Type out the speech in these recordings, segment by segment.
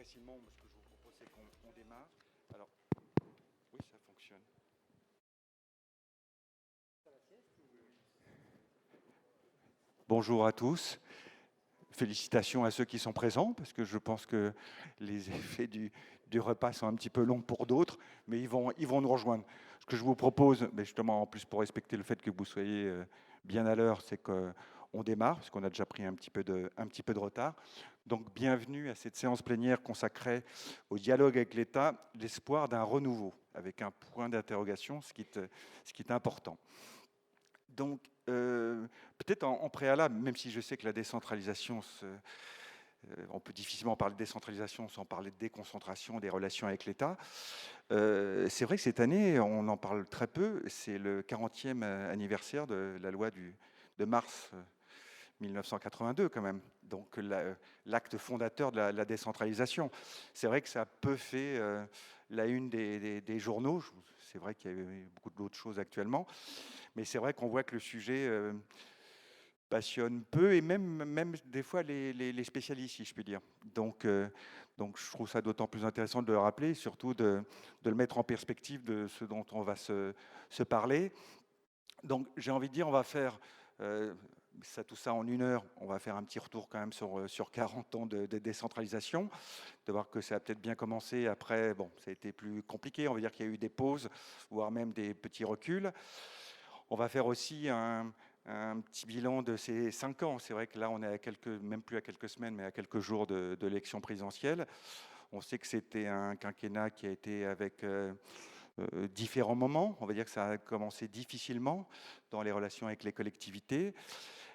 progressivement, ce que je vous propose, c'est qu'on démarre. Alors, oui, ça fonctionne. Bonjour à tous. Félicitations à ceux qui sont présents, parce que je pense que les effets du repas sont un petit peu longs pour d'autres, mais ils vont nous rejoindre. Ce que je vous propose, mais justement, en plus pour respecter le fait que vous soyez bien à l'heure, c'est qu'on démarre, parce qu'on a déjà pris un petit peu de retard. Donc, bienvenue à cette séance plénière consacrée au dialogue avec l'État, l'espoir d'un renouveau, avec un point d'interrogation, ce qui est important. Donc, peut-être en préalable, même si je sais que la décentralisation, on peut difficilement parler de décentralisation sans parler de déconcentration des relations avec l'État, c'est vrai que cette année, on en parle très peu, c'est le 40e anniversaire de la loi de mars 1982 quand même, donc l'acte fondateur de la décentralisation. C'est vrai que ça a peu fait la une des journaux, c'est vrai qu'il y a eu beaucoup d'autres choses actuellement, mais c'est vrai qu'on voit que le sujet passionne peu, et même des fois les spécialistes, si je puis dire. Donc je trouve ça d'autant plus intéressant de le rappeler, surtout de le mettre en perspective de ce dont on va se parler. Donc j'ai envie de dire, on va faire tout ça en 1 heure. On va faire un petit retour quand même sur 40 ans de décentralisation, de voir que ça a peut-être bien commencé. Après, bon, ça a été plus compliqué. On va dire qu'il y a eu des pauses, voire même des petits reculs. On va faire aussi un petit bilan de ces 5 ans. C'est vrai que là, on est même plus à quelques semaines, mais à quelques jours de l'élection présidentielle. On sait que c'était un quinquennat qui a été avec différents moments. On va dire que ça a commencé difficilement dans les relations avec les collectivités.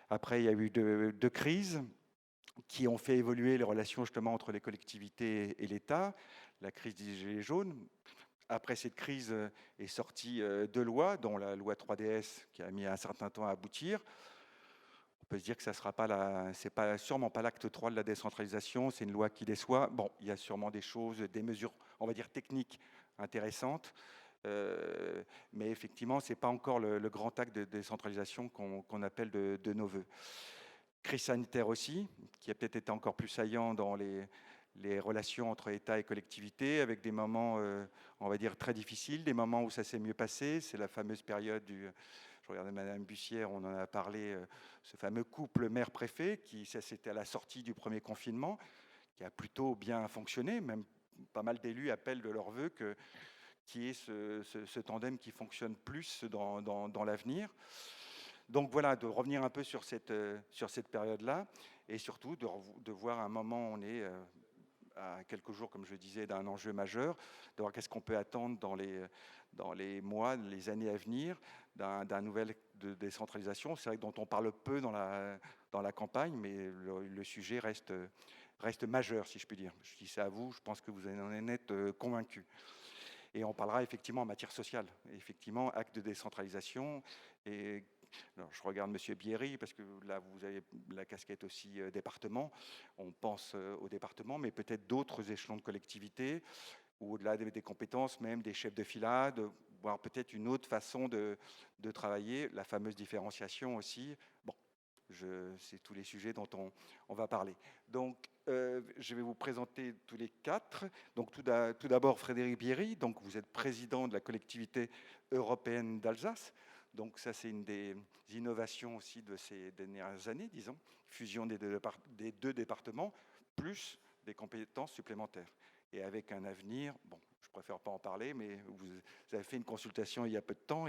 Après, il y a eu deux crises qui ont fait évoluer les relations justement entre les collectivités et l'État. La crise des Gilets jaunes. Après cette crise est sortie deux lois, dont la loi 3DS qui a mis un certain temps à aboutir. On peut se dire que ça sera pas c'est sûrement pas l'acte 3 de la décentralisation, c'est une loi qui déçoit. Bon, il y a sûrement des choses, des mesures, on va dire techniques intéressantes, mais effectivement, c'est pas encore le grand acte de décentralisation qu'on appelle de nos voeux. Crise sanitaire aussi, qui a peut-être été encore plus saillant dans les relations entre État et collectivités, avec des moments, on va dire, très difficiles, des moments où ça s'est mieux passé. C'est la fameuse période je regardais Madame Bussière, on en a parlé, ce fameux couple maire-préfet, ça c'était à la sortie du premier confinement, qui a plutôt bien fonctionné. Même pas mal d'élus appellent de leur vœu qu'il y ait ce tandem qui fonctionne plus dans l'avenir. Donc voilà, de revenir un peu sur cette période-là, et surtout de voir un moment où on est à quelques jours, comme je disais, d'un enjeu majeur, de voir qu'est-ce qu'on peut attendre dans les mois, les années à venir, d'un nouvel de décentralisation. C'est vrai que dont on parle peu dans la campagne, mais le sujet reste majeur, si je puis dire. Je dis ça à vous, je pense que vous en êtes convaincus. Et on parlera effectivement en matière sociale, effectivement, acte de décentralisation. Et alors, je regarde Monsieur Bierry, parce que là, vous avez la casquette aussi département. On pense au département, mais peut-être d'autres échelons de collectivité, ou au-delà des compétences, même des chefs de filade, voire peut-être une autre façon de travailler, la fameuse différenciation aussi. Bon, c'est tous les sujets dont on va parler. Donc, je vais vous présenter tous les quatre. Donc, tout d'abord, Frédéric Bierry. Donc, vous êtes président de la collectivité européenne d'Alsace. Donc, ça, c'est une des innovations aussi de ces dernières années, disons. Fusion des deux départements, plus des compétences supplémentaires. Et avec un avenir, bon, je préfère pas en parler, mais vous avez fait une consultation il y a peu de temps,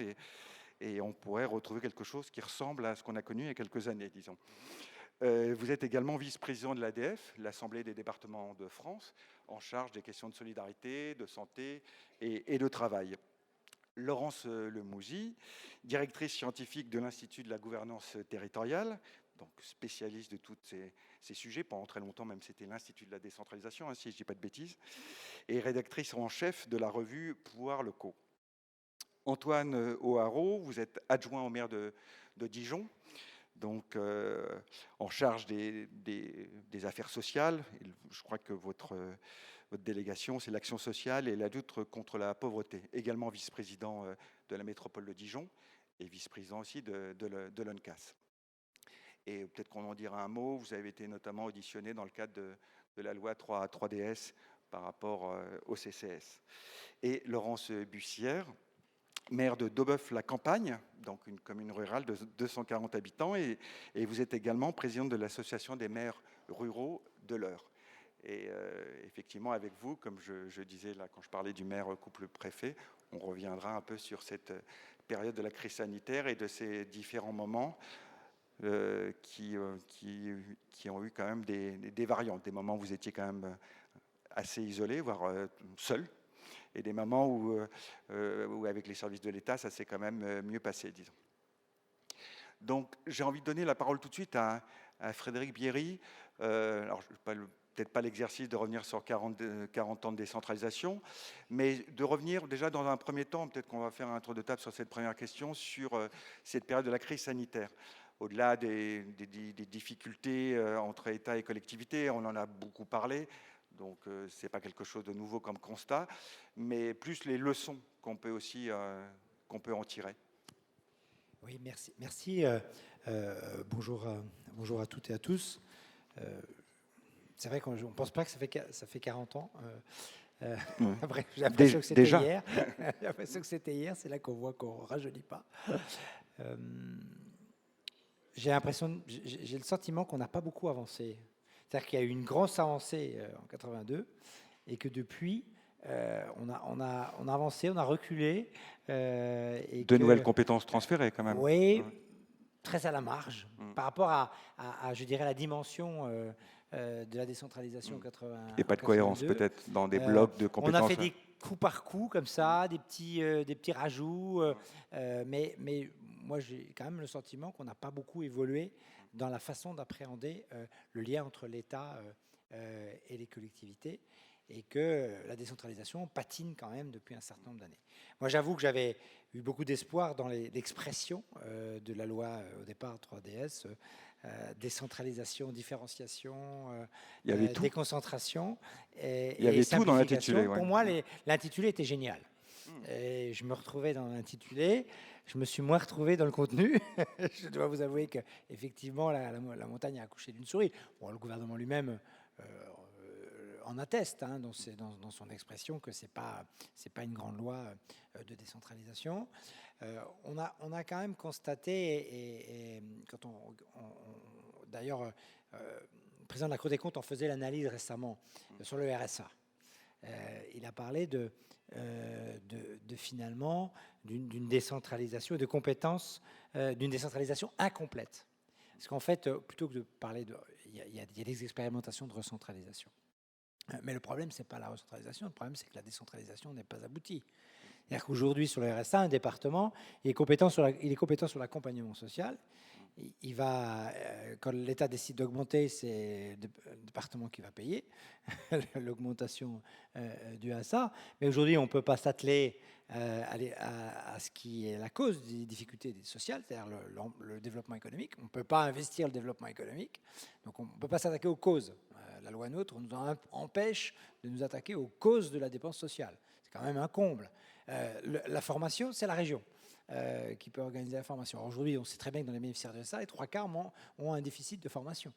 et on pourrait retrouver quelque chose qui ressemble à ce qu'on a connu il y a quelques années, disons. Vous êtes également vice-président de l'ADF, l'Assemblée des départements de France, en charge des questions de solidarité, de santé et de travail. Laurence Lemouzy, directrice scientifique de l'Institut de la gouvernance territoriale, donc spécialiste de tous ces sujets. Pendant très longtemps, même, c'était l'Institut de la décentralisation, si je ne dis pas de bêtises, et rédactrice en chef de la revue Pouvoirs locaux. Antoine O'Haraud, vous êtes adjoint au maire de Dijon, donc en charge des affaires sociales. Je crois que votre délégation, c'est l'action sociale et la lutte contre la pauvreté. Également vice-président de la métropole de Dijon et vice-président aussi de l'ONCAS. Et peut-être qu'on en dira un mot. Vous avez été notamment auditionné dans le cadre de de la loi 3DS par rapport au CCS. Et Laurence Bussière, maire de Daubeuf-la-Campagne, donc une commune rurale de 240 habitants, et vous êtes également présidente de l'association des maires ruraux de l'Eure. Et effectivement, avec vous, comme je disais là quand je parlais du maire couple-préfet, on reviendra un peu sur cette période de la crise sanitaire et de ces différents moments qui ont eu quand même des variantes, des moments où vous étiez quand même assez isolé, voire seul, et des moments où avec les services de l'État, ça s'est quand même mieux passé, disons. Donc, j'ai envie de donner la parole tout de suite à Frédéric Bierry. Alors, peut-être pas l'exercice de revenir sur 40 ans de décentralisation, mais de revenir déjà dans un premier temps, peut-être qu'on va faire un tour de table sur cette première question, sur cette période de la crise sanitaire. Au-delà des difficultés entre État et collectivités, on en a beaucoup parlé, donc ce n'est pas quelque chose de nouveau comme constat, mais plus les leçons qu'on peut aussi en tirer. Oui, merci. Bonjour à toutes et à tous. C'est vrai qu'on ne pense pas que ça fait 40 ans. Après, j'ai l'impression que c'était hier. J'ai l'impression que c'était hier, c'est là qu'on voit qu'on ne rajeunit pas. J'ai le sentiment qu'on n'a pas beaucoup avancé. C'est-à-dire qu'il y a eu une grosse avancée en 82 et que depuis, on a avancé, on a reculé. Nouvelles compétences transférées quand même. Oui, très à la marge par rapport à, je dirais, la dimension de la décentralisation en 80. Et pas de cohérence peut-être dans des blocs de compétences. On a fait des coup par coup comme ça, des petits rajouts, mais moi j'ai quand même le sentiment qu'on n'a pas beaucoup évolué dans la façon d'appréhender le lien entre l'État et les collectivités, et que la décentralisation patine quand même depuis un certain nombre d'années. Moi, j'avoue que j'avais eu beaucoup d'espoir dans l'expression de la loi au départ 3DS, décentralisation, différenciation, il y avait tout. déconcentration et il y avait tout dans l'intitulé. Pour moi, l'intitulé était génial. Et je me retrouvais dans l'intitulé, je me suis moins retrouvé dans le contenu. Je dois vous avouer qu'effectivement, la montagne a accouché d'une souris. Bon, le gouvernement lui-même en atteste dans son expression que c'est pas une grande loi de décentralisation. On a quand même constaté, et quand d'ailleurs, le président de la Cour des comptes en faisait l'analyse récemment sur le RSA. Il a parlé de finalement d'une décentralisation et de compétences, d'une décentralisation incomplète. Parce qu'en fait, plutôt que de parler il y a des expérimentations de recentralisation. Mais le problème, ce n'est pas la recentralisation, le problème, c'est que la décentralisation n'est pas aboutie. C'est-à-dire qu'aujourd'hui, sur le RSA, un département, il est compétent sur l'accompagnement social. Il va, quand l'État décide d'augmenter, c'est le département qui va payer l'augmentation du RSA. Mais aujourd'hui, on ne peut pas s'atteler à ce qui est la cause des difficultés sociales, c'est-à-dire le développement économique. On ne peut pas investir le développement économique, donc on ne peut pas s'attaquer aux causes. La loi NOTRe nous empêche de nous attaquer aux causes de la dépense sociale. C'est quand même un comble. La formation, c'est la région qui peut organiser la formation. Aujourd'hui, on sait très bien que dans les bénéficiaires de ça, les 3/4 ont un déficit de formation.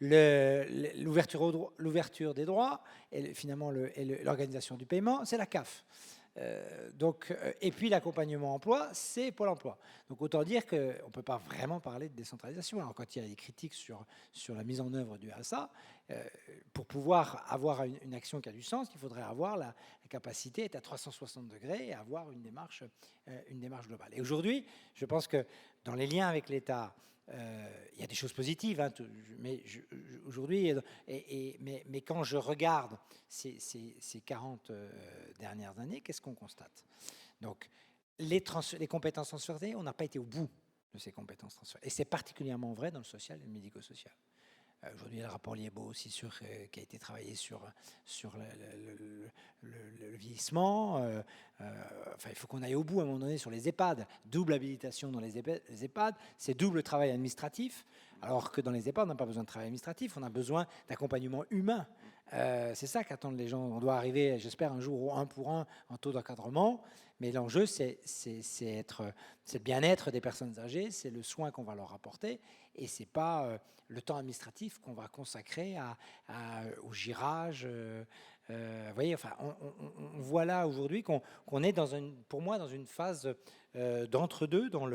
L'ouverture des droits et finalement l'organisation du paiement, c'est la CAF. Et puis l'accompagnement emploi, c'est Pôle emploi. Donc autant dire qu'on ne peut pas vraiment parler de décentralisation. Alors quand il y a des critiques sur la mise en œuvre du RSA, pour pouvoir avoir une action qui a du sens, il faudrait avoir la capacité d'être à 360 degrés et avoir une démarche globale. Et aujourd'hui, je pense que dans les liens avec l'État, il y a des choses positives, mais aujourd'hui, mais quand je regarde ces 40 dernières années, qu'est-ce qu'on constate? Donc, les compétences transférées, on n'a pas été au bout de ces compétences transférées. Et c'est particulièrement vrai dans le social et le médico-social. Aujourd'hui, il y a le rapport Liébaud aussi qui a été travaillé sur le vieillissement. Il faut qu'on aille au bout à un moment donné sur les EHPAD. Double habilitation dans les EHPAD, c'est double travail administratif, alors que dans les EHPAD, on n'a pas besoin de travail administratif, on a besoin d'accompagnement humain. C'est ça qu'attendent les gens. On doit arriver, j'espère, un jour au 1 pour 1 en taux d'encadrement. Mais l'enjeu, c'est le bien-être des personnes âgées, c'est le soin qu'on va leur apporter, et c'est pas le temps administratif qu'on va consacrer au girage. Vous voyez, enfin, on voit là aujourd'hui qu'on est pour moi dans une phase d'entre-deux dans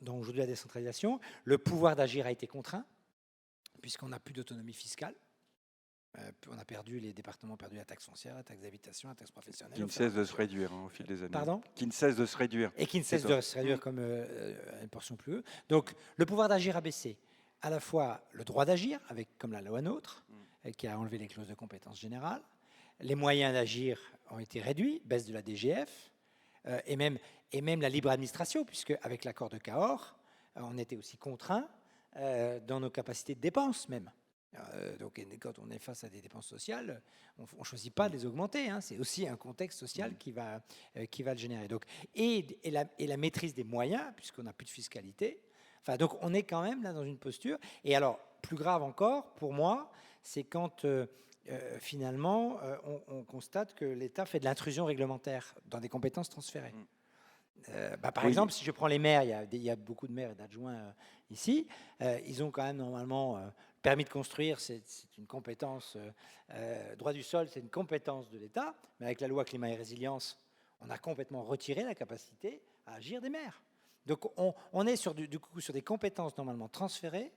aujourd'hui la décentralisation. Le pouvoir d'agir a été contraint, puisqu'on n'a plus d'autonomie fiscale. On a perdu, les départements ont perdu la taxe foncière, la taxe d'habitation, la taxe professionnelle. Qui ne cesse de se réduire au fil des années. Pardon ? Qui ne cesse de se réduire. Et qui ne cesse de se réduire comme une portion plus haute. Donc, le pouvoir d'agir a baissé. À la fois le droit d'agir, comme la loi NOTRe, qui a enlevé les clauses de compétence générale. Les moyens d'agir ont été réduits, baisse de la DGF, et même la libre administration, puisque avec l'accord de Cahors, on était aussi contraint dans nos capacités de dépenses même. Donc, quand on est face à des dépenses sociales, on ne choisit pas de les augmenter. Hein. C'est aussi un contexte social qui va le générer. Donc, et la maîtrise des moyens, puisqu'on n'a plus de fiscalité. Enfin, donc, on est quand même là dans une posture. Et alors, plus grave encore, pour moi, c'est quand finalement, on constate que l'État fait de l'intrusion réglementaire dans des compétences transférées. Par exemple, si je prends les maires, il y a beaucoup de maires et d'adjoints ici, ils ont quand même normalement permis de construire, c'est une compétence, droit du sol, c'est une compétence de l'État, mais avec la loi climat et résilience, on a complètement retiré la capacité à agir des maires. Donc on est du coup sur des compétences normalement transférées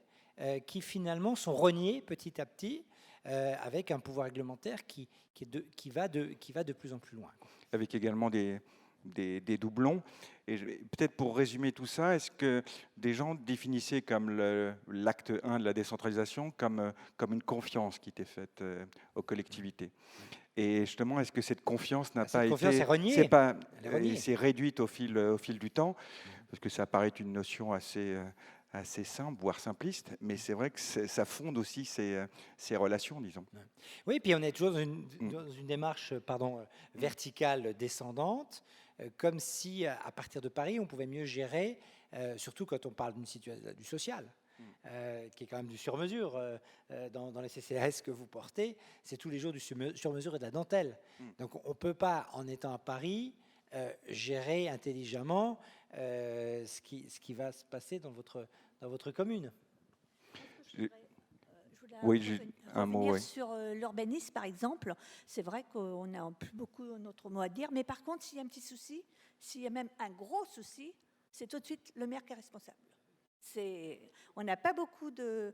qui finalement sont reniées petit à petit avec un pouvoir réglementaire qui va de plus en plus loin. Avec également des doublons. Et peut-être pour résumer tout ça, est-ce que des gens définissaient comme l'acte 1 de la décentralisation comme une confiance qui était faite aux collectivités? Et justement, est-ce que cette confiance n'a pas été... C'est réduite au fil du temps, parce que ça paraît une notion assez simple, voire simpliste, mais c'est vrai que ça fonde aussi ces relations, disons. Oui, puis on est toujours dans une démarche verticale descendante, comme si, à partir de Paris, on pouvait mieux gérer, surtout quand on parle d'une situation du social, qui est quand même du sur-mesure dans les CCAS que vous portez, c'est tous les jours du sur-mesure et de la dentelle. Donc on ne peut pas, en étant à Paris, gérer intelligemment ce qui va se passer dans votre commune. Oui, un mot. Oui. Sur l'urbanisme, par exemple, c'est vrai qu'on n'a plus beaucoup notre mot à dire, mais par contre, s'il y a un petit souci, s'il y a même un gros souci, c'est tout de suite le maire qui est responsable. On n'a pas beaucoup de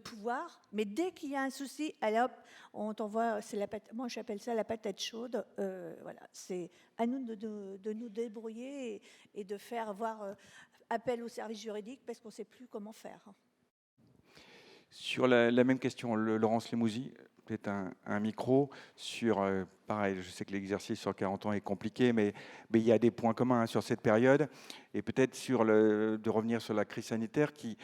pouvoir, mais dès qu'il y a un souci, allez hop, on t'envoie, moi j'appelle ça la patate chaude. Voilà, c'est à nous de nous débrouiller et de faire avoir appel au service juridique parce qu'on ne sait plus comment faire. Sur la même question, Laurence Lemouzy, peut-être un micro sur, pareil, je sais que l'exercice sur 40 ans est compliqué, mais il y a des points communs sur cette période, et peut-être de revenir sur la crise sanitaire qui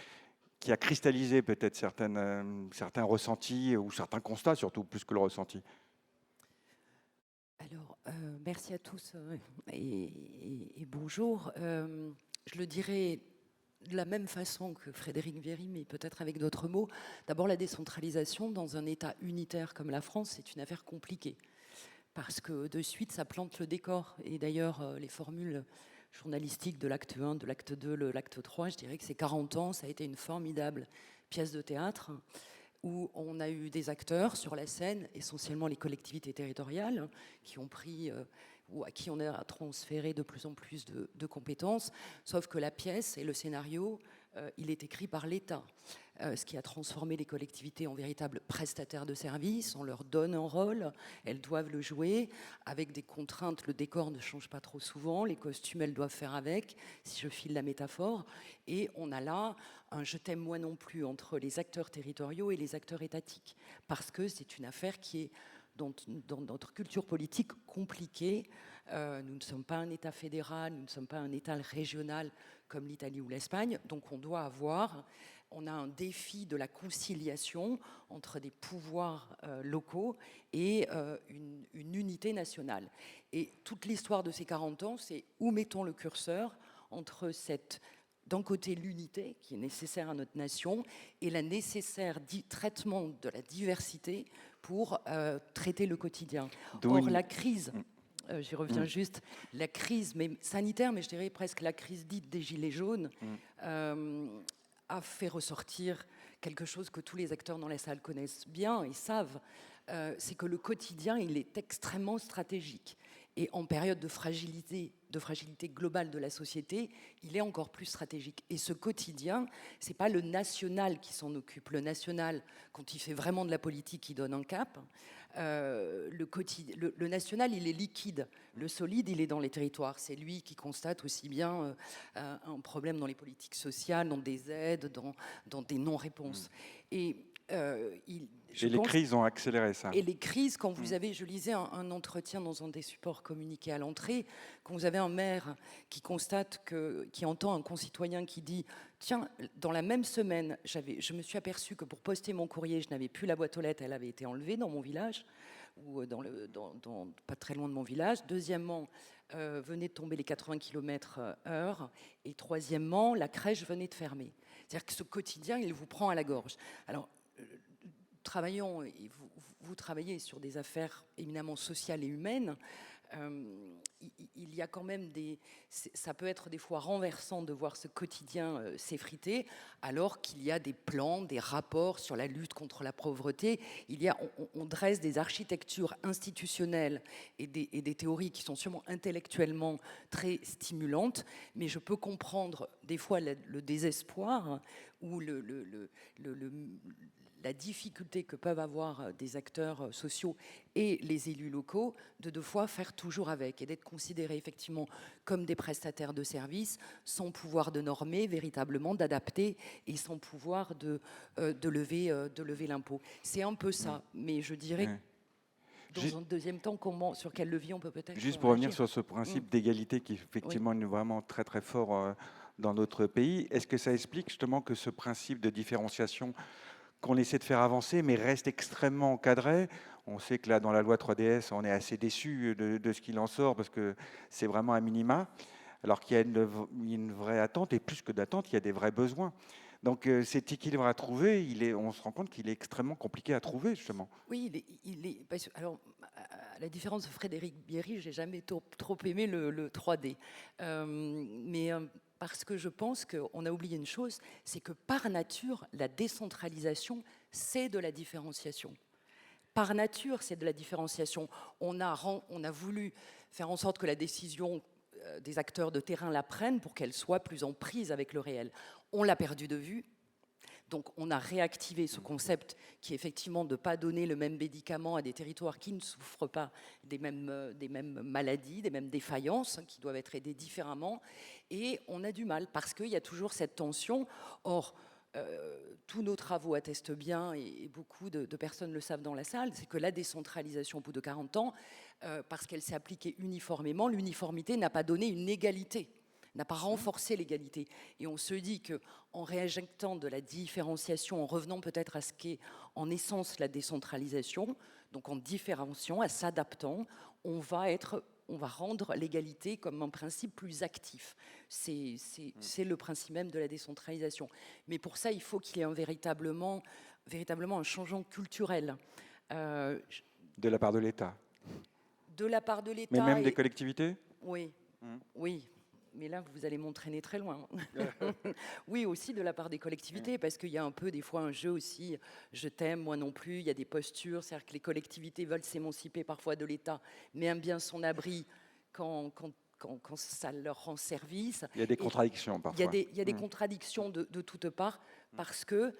a cristallisé peut-être certains ressentis, ou certains constats surtout, plus que le ressenti. Alors, merci à tous et bonjour. Je le dirais de la même façon que Frédéric Véry, mais peut-être avec d'autres mots. D'abord, la décentralisation dans un État unitaire comme la France, c'est une affaire compliquée. Parce que de suite, ça plante le décor. Et d'ailleurs, les formules journalistiques de l'acte 1, de l'acte 2, de l'acte 3, je dirais que ces 40 ans, ça a été une formidable pièce de théâtre où on a eu des acteurs sur la scène, essentiellement les collectivités territoriales, qui ont pris... ou à qui on a transféré de plus en plus de compétences, sauf que la pièce et le scénario, il est écrit par l'État, ce qui a transformé les collectivités en véritables prestataires de services. On leur donne un rôle, elles doivent le jouer, avec des contraintes. Le décor ne change pas trop souvent, les costumes, elles doivent faire avec, si je file la métaphore, et on a là un je t'aime moi non plus entre les acteurs territoriaux et les acteurs étatiques, parce que c'est une affaire qui est dans notre culture politique compliquée. Nous ne sommes pas un État fédéral, nous ne sommes pas un État régional comme l'Italie ou l'Espagne, donc on a un défi de la conciliation entre des pouvoirs locaux et une unité nationale. Et toute l'histoire de ces 40 ans, c'est où mettons le curseur entre d'un côté l'unité qui est nécessaire à notre nation et la nécessaire traitement de la diversité pour traiter le quotidien. Or, la crise j'y reviens juste, la crise sanitaire, mais je dirais presque la crise dite des Gilets jaunes, a fait ressortir quelque chose que tous les acteurs dans la salle connaissent bien et savent, c'est que le quotidien, il est extrêmement stratégique. Et en période de fragilité globale de la société, il est encore plus stratégique. Et ce quotidien, c'est pas le national qui s'en occupe. Le national, quand il fait vraiment de la politique, il donne un cap. Le national, il est liquide. Le solide, il est dans les territoires. C'est lui qui constate aussi bien un problème dans les politiques sociales, dans des aides, dans des non-réponses. Et les crises ont accéléré ça. Et les crises, quand vous avez, je lisais un entretien dans un des supports communiqués à l'entrée, quand vous avez un maire qui constate qui entend un concitoyen qui dit « Tiens, dans la même semaine, je me suis aperçu que pour poster mon courrier, je n'avais plus la boîte aux lettres, elle avait été enlevée dans mon village, ou pas très loin de mon village. Deuxièmement, venaient de tomber les 80 km/h. Et troisièmement, la crèche venait de fermer. » C'est-à-dire que ce quotidien, il vous prend à la gorge. Alors, travaillons, et vous travaillez sur des affaires éminemment sociales et humaines, il y a quand même ça peut être des fois renversant de voir ce quotidien s'effriter, alors qu'il y a des plans, des rapports sur la lutte contre la pauvreté. On dresse des architectures institutionnelles et des théories qui sont sûrement intellectuellement très stimulantes, mais je peux comprendre des fois le désespoir ou la difficulté que peuvent avoir des acteurs sociaux et les élus locaux de devoir faire toujours avec et d'être considérés effectivement comme des prestataires de services sans pouvoir de normer véritablement, d'adapter et sans pouvoir de lever l'impôt. C'est un peu ça, mais je dirais dans un deuxième temps, sur quel levier on peut peut-être juste pour revenir sur ce principe d'égalité qui effectivement est vraiment très très fort dans notre pays, est-ce que ça explique justement que ce principe de différenciation qu'on essaie de faire avancer, mais reste extrêmement encadré? On sait que là, dans la loi 3DS, on est assez déçu de ce qu'il en sort, parce que c'est vraiment un minima, alors qu'il y a une vraie attente, et plus que d'attente, il y a des vrais besoins. Donc cet équilibre à trouver, on se rend compte qu'il est extrêmement compliqué à trouver, justement. Oui, alors, à la différence de Frédéric Bierry, j'ai jamais trop aimé le 3D. Parce que je pense qu'on a oublié une chose, c'est que par nature, la décentralisation, c'est de la différenciation. Par nature, c'est de la différenciation. On a voulu faire en sorte que la décision des acteurs de terrain la prennent pour qu'elle soit plus en prise avec le réel. On l'a perdu de vue. Donc on a réactivé ce concept qui est effectivement de ne pas donner le même médicament à des territoires qui ne souffrent pas des mêmes maladies, des mêmes défaillances, qui doivent être aidés différemment. Et on a du mal parce qu'il y a toujours cette tension. Or, tous nos travaux attestent bien, et beaucoup de personnes le savent dans la salle, c'est que la décentralisation au bout de 40 ans, parce qu'elle s'est appliquée uniformément, l'uniformité n'a pas donné une égalité, n'a pas renforcé l'égalité. Et on se dit qu'en réinjectant de la différenciation, en revenant peut-être à ce qu'est en essence la décentralisation, donc en différenciant, à s'adaptant, on va rendre l'égalité comme un principe plus actif. C'est le principe même de la décentralisation. Mais pour ça, il faut qu'il y ait véritablement un changement culturel. De la part de l'État. De la part de l'État. Mais même des collectivités ? Oui, oui. Mais là, vous allez m'entraîner très loin. Oui, aussi de la part des collectivités, parce qu'il y a un peu, des fois, un jeu aussi, je t'aime, moi non plus, il y a des postures, c'est-à-dire que les collectivités veulent s'émanciper parfois de l'État, mais aiment bien son abri quand ça leur rend service. Il y a des contradictions parfois. Il y a des contradictions de toutes parts, parce que,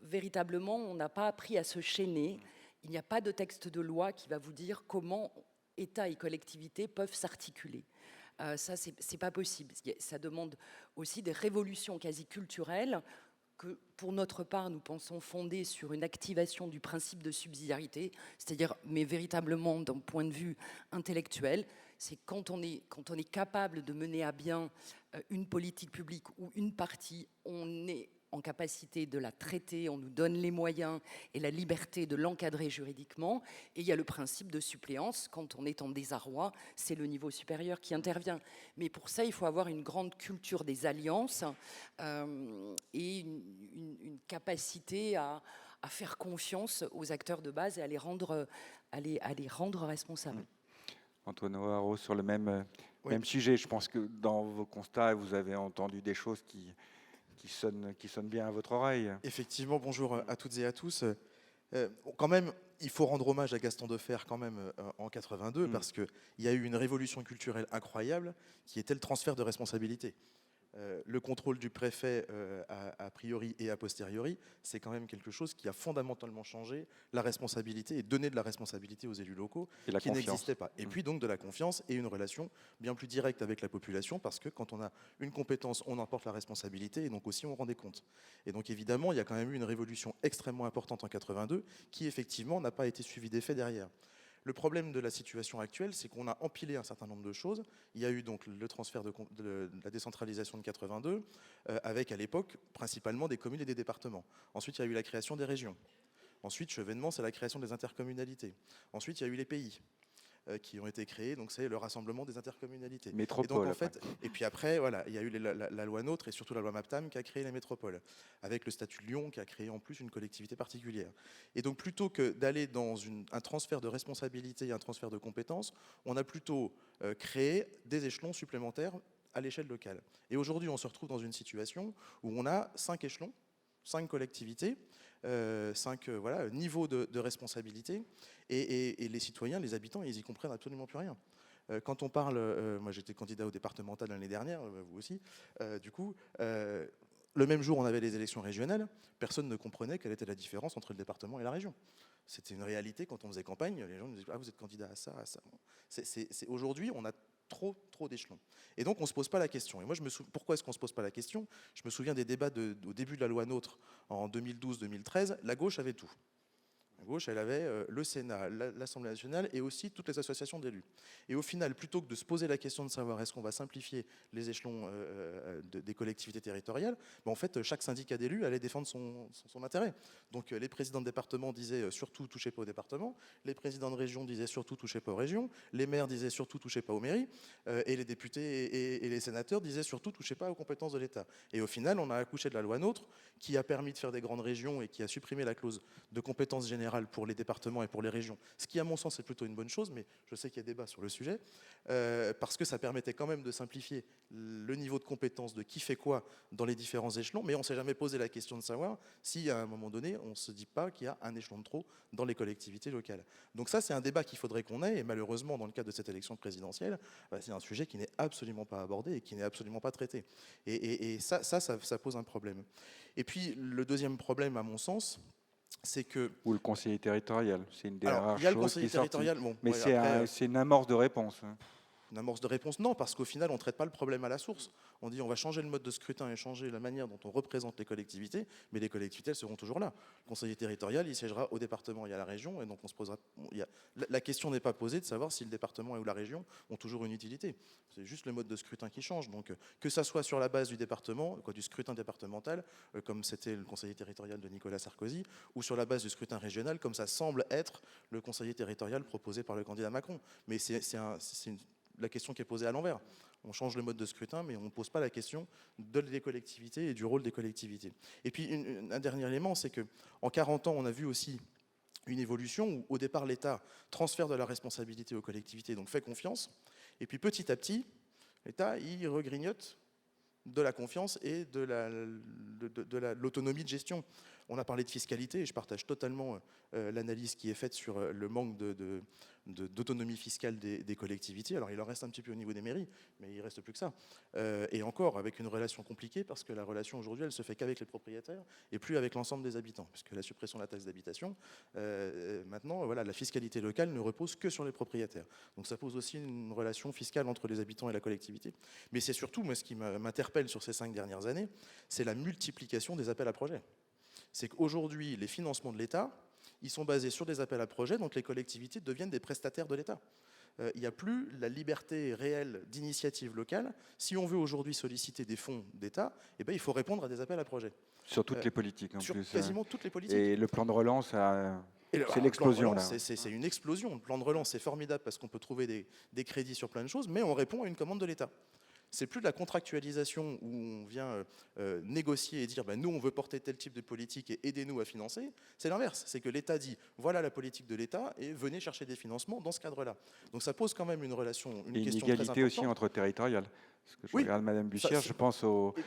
véritablement, on n'a pas appris à se chaîner. Il n'y a pas de texte de loi qui va vous dire comment État et collectivités peuvent s'articuler. Ça, c'est pas possible. Ça demande aussi des révolutions quasi culturelles que, pour notre part, nous pensons fondées sur une activation du principe de subsidiarité, c'est-à-dire, mais véritablement d'un point de vue intellectuel, c'est quand on est capable de mener à bien une politique publique ou une partie, on est en capacité de la traiter, on nous donne les moyens et la liberté de l'encadrer juridiquement. Et il y a le principe de suppléance. Quand on est en désarroi, c'est le niveau supérieur qui intervient. Mais pour ça, il faut avoir une grande culture des alliances et une capacité à faire confiance aux acteurs de base et à les rendre responsables. Antoine Haro, sur le même Oui. sujet. Je pense que dans vos constats, vous avez entendu des choses qui sonnent bien à votre oreille. Effectivement, bonjour à toutes et à tous. Quand même, il faut rendre hommage à Gaston Defferre quand même en 82 parce qu'il y a eu une révolution culturelle incroyable qui était le transfert de responsabilité. Le contrôle du préfet a priori et a posteriori, c'est quand même quelque chose qui a fondamentalement changé la responsabilité et donné de la responsabilité aux élus locaux Et la qui confiance. n'existait pas. Et puis donc de la confiance et une relation bien plus directe avec la population parce que quand on a une compétence, on emporte la responsabilité et donc aussi on rend des comptes. Et donc évidemment, il y a quand même eu une révolution extrêmement importante en 82 qui effectivement n'a pas été suivie d'effet derrière. Le problème de la situation actuelle, c'est qu'on a empilé un certain nombre de choses. Il y a eu donc le transfert de la décentralisation de 82, avec à l'époque principalement des communes et des départements. Ensuite, il y a eu la création des régions. Ensuite, chevènement, c'est la création des intercommunalités. Ensuite, il y a eu les pays qui ont été créés, donc c'est le rassemblement des intercommunalités. Métropole. Et donc en fait, et puis après, voilà, il y a eu la loi NOTRe et surtout la loi MAPTAM qui a créé les métropoles, avec le statut de Lyon qui a créé en plus une collectivité particulière. Et donc plutôt que d'aller dans un transfert de responsabilité et un transfert de compétences, on a plutôt créé des échelons supplémentaires à l'échelle locale. Et aujourd'hui, on se retrouve dans une situation où on a 5 échelons, 5 collectivités, 5 niveaux de responsabilité, et les citoyens, les habitants, ils y comprennent absolument plus rien. Quand on parle, moi j'étais candidat au départemental l'année dernière, vous aussi, du coup, le même jour on avait les élections régionales, personne ne comprenait quelle était la différence entre le département et la région. C'était une réalité quand on faisait campagne, les gens nous disaient « Ah, vous êtes candidat à ça, à ça ». Aujourd'hui, on a trop d'échelons. Et donc, on ne se pose pas la question. Et moi, pourquoi est-ce qu'on ne se pose pas la question? Je me souviens des débats au début de la loi NOTRe en 2012-2013. La gauche avait tout. La gauche, elle avait le Sénat, l'Assemblée nationale et aussi toutes les associations d'élus. Et au final, plutôt que de se poser la question de savoir est-ce qu'on va simplifier les échelons des collectivités territoriales, en fait, chaque syndicat d'élus allait défendre son intérêt. Donc les présidents de département disaient surtout touchez pas au département, les présidents de région disaient surtout touchez pas aux régions, les maires disaient surtout touchez pas aux mairies, et les députés et les sénateurs disaient surtout touchez pas aux compétences de l'État. Et au final, on a accouché de la loi NOTRe qui a permis de faire des grandes régions et qui a supprimé la clause de compétences générales pour les départements et pour les régions, ce qui à mon sens est plutôt une bonne chose, mais je sais qu'il y a débat sur le sujet, parce que ça permettait quand même de simplifier le niveau de compétence de qui fait quoi dans les différents échelons, mais on ne s'est jamais posé la question de savoir si à un moment donné on ne se dit pas qu'il y a un échelon de trop dans les collectivités locales. Donc ça c'est un débat qu'il faudrait qu'on ait, et malheureusement dans le cadre de cette élection présidentielle, c'est un sujet qui n'est absolument pas abordé et qui n'est absolument pas traité. Et ça pose un problème. Et puis le deuxième problème à mon sens, c'est que... Ou le conseiller territorial, c'est une des Alors, rares il y a le choses conseiller qui est sortie. territorial, bon, Mais ouais, c'est une amorce de réponse. Une amorce de réponse, non, parce qu'au final, on ne traite pas le problème à la source. On dit on va changer le mode de scrutin et changer la manière dont on représente les collectivités, mais les collectivités, elles seront toujours là. Le conseiller territorial, il siégera au département et à la région, et donc on se posera... La question n'est pas posée de savoir si le département ou la région ont toujours une utilité. C'est juste le mode de scrutin qui change. Donc que ça soit sur la base du département, du scrutin départemental, comme c'était le conseiller territorial de Nicolas Sarkozy, ou sur la base du scrutin régional, comme ça semble être le conseiller territorial proposé par le candidat Macron. Mais c'est la question qui est posée à l'envers. On change le mode de scrutin, mais on ne pose pas la question des collectivités et du rôle des collectivités. Et puis, un dernier élément, c'est qu'en 40 ans, on a vu aussi une évolution où, au départ, l'État transfère de la responsabilité aux collectivités, donc fait confiance. Et puis, petit à petit, l'État, il regrignote de la confiance et de l'autonomie de gestion. On a parlé de fiscalité, et je partage totalement l'analyse qui est faite sur le manque d'autonomie fiscale des collectivités. Alors il en reste un petit peu au niveau des mairies, mais il ne reste plus que ça. Et encore, avec une relation compliquée, parce que la relation aujourd'hui, elle se fait qu'avec les propriétaires, et plus avec l'ensemble des habitants, puisque la suppression de la taxe d'habitation, maintenant, voilà, la fiscalité locale ne repose que sur les propriétaires. Donc ça pose aussi une relation fiscale entre les habitants et la collectivité. Mais c'est surtout, moi, ce qui m'interpelle sur ces 5 dernières années, c'est la multiplication des appels à projets. C'est qu'aujourd'hui, les financements de l'État, ils sont basés sur des appels à projets, donc les collectivités deviennent des prestataires de l'État. Il n'y a plus la liberté réelle d'initiative locale. Si on veut aujourd'hui solliciter des fonds d'État, eh bien, il faut répondre à des appels à projets. Sur toutes les politiques en sur plus. Quasiment toutes les politiques. Et le plan de relance, c'est l'explosion là. C'est une explosion. Le plan de relance, c'est formidable parce qu'on peut trouver des crédits sur plein de choses, mais on répond à une commande de l'État. C'est plus de la contractualisation où on vient négocier et dire nous on veut porter tel type de politique et aidez-nous à financer. C'est l'inverse, c'est que l'État dit voilà la politique de l'État et venez chercher des financements dans ce cadre-là. Donc ça pose quand même une relation, une Et une question très égalité importante. aussi entre territoriales. Parce que je Oui, regarde Madame Bussière, je pense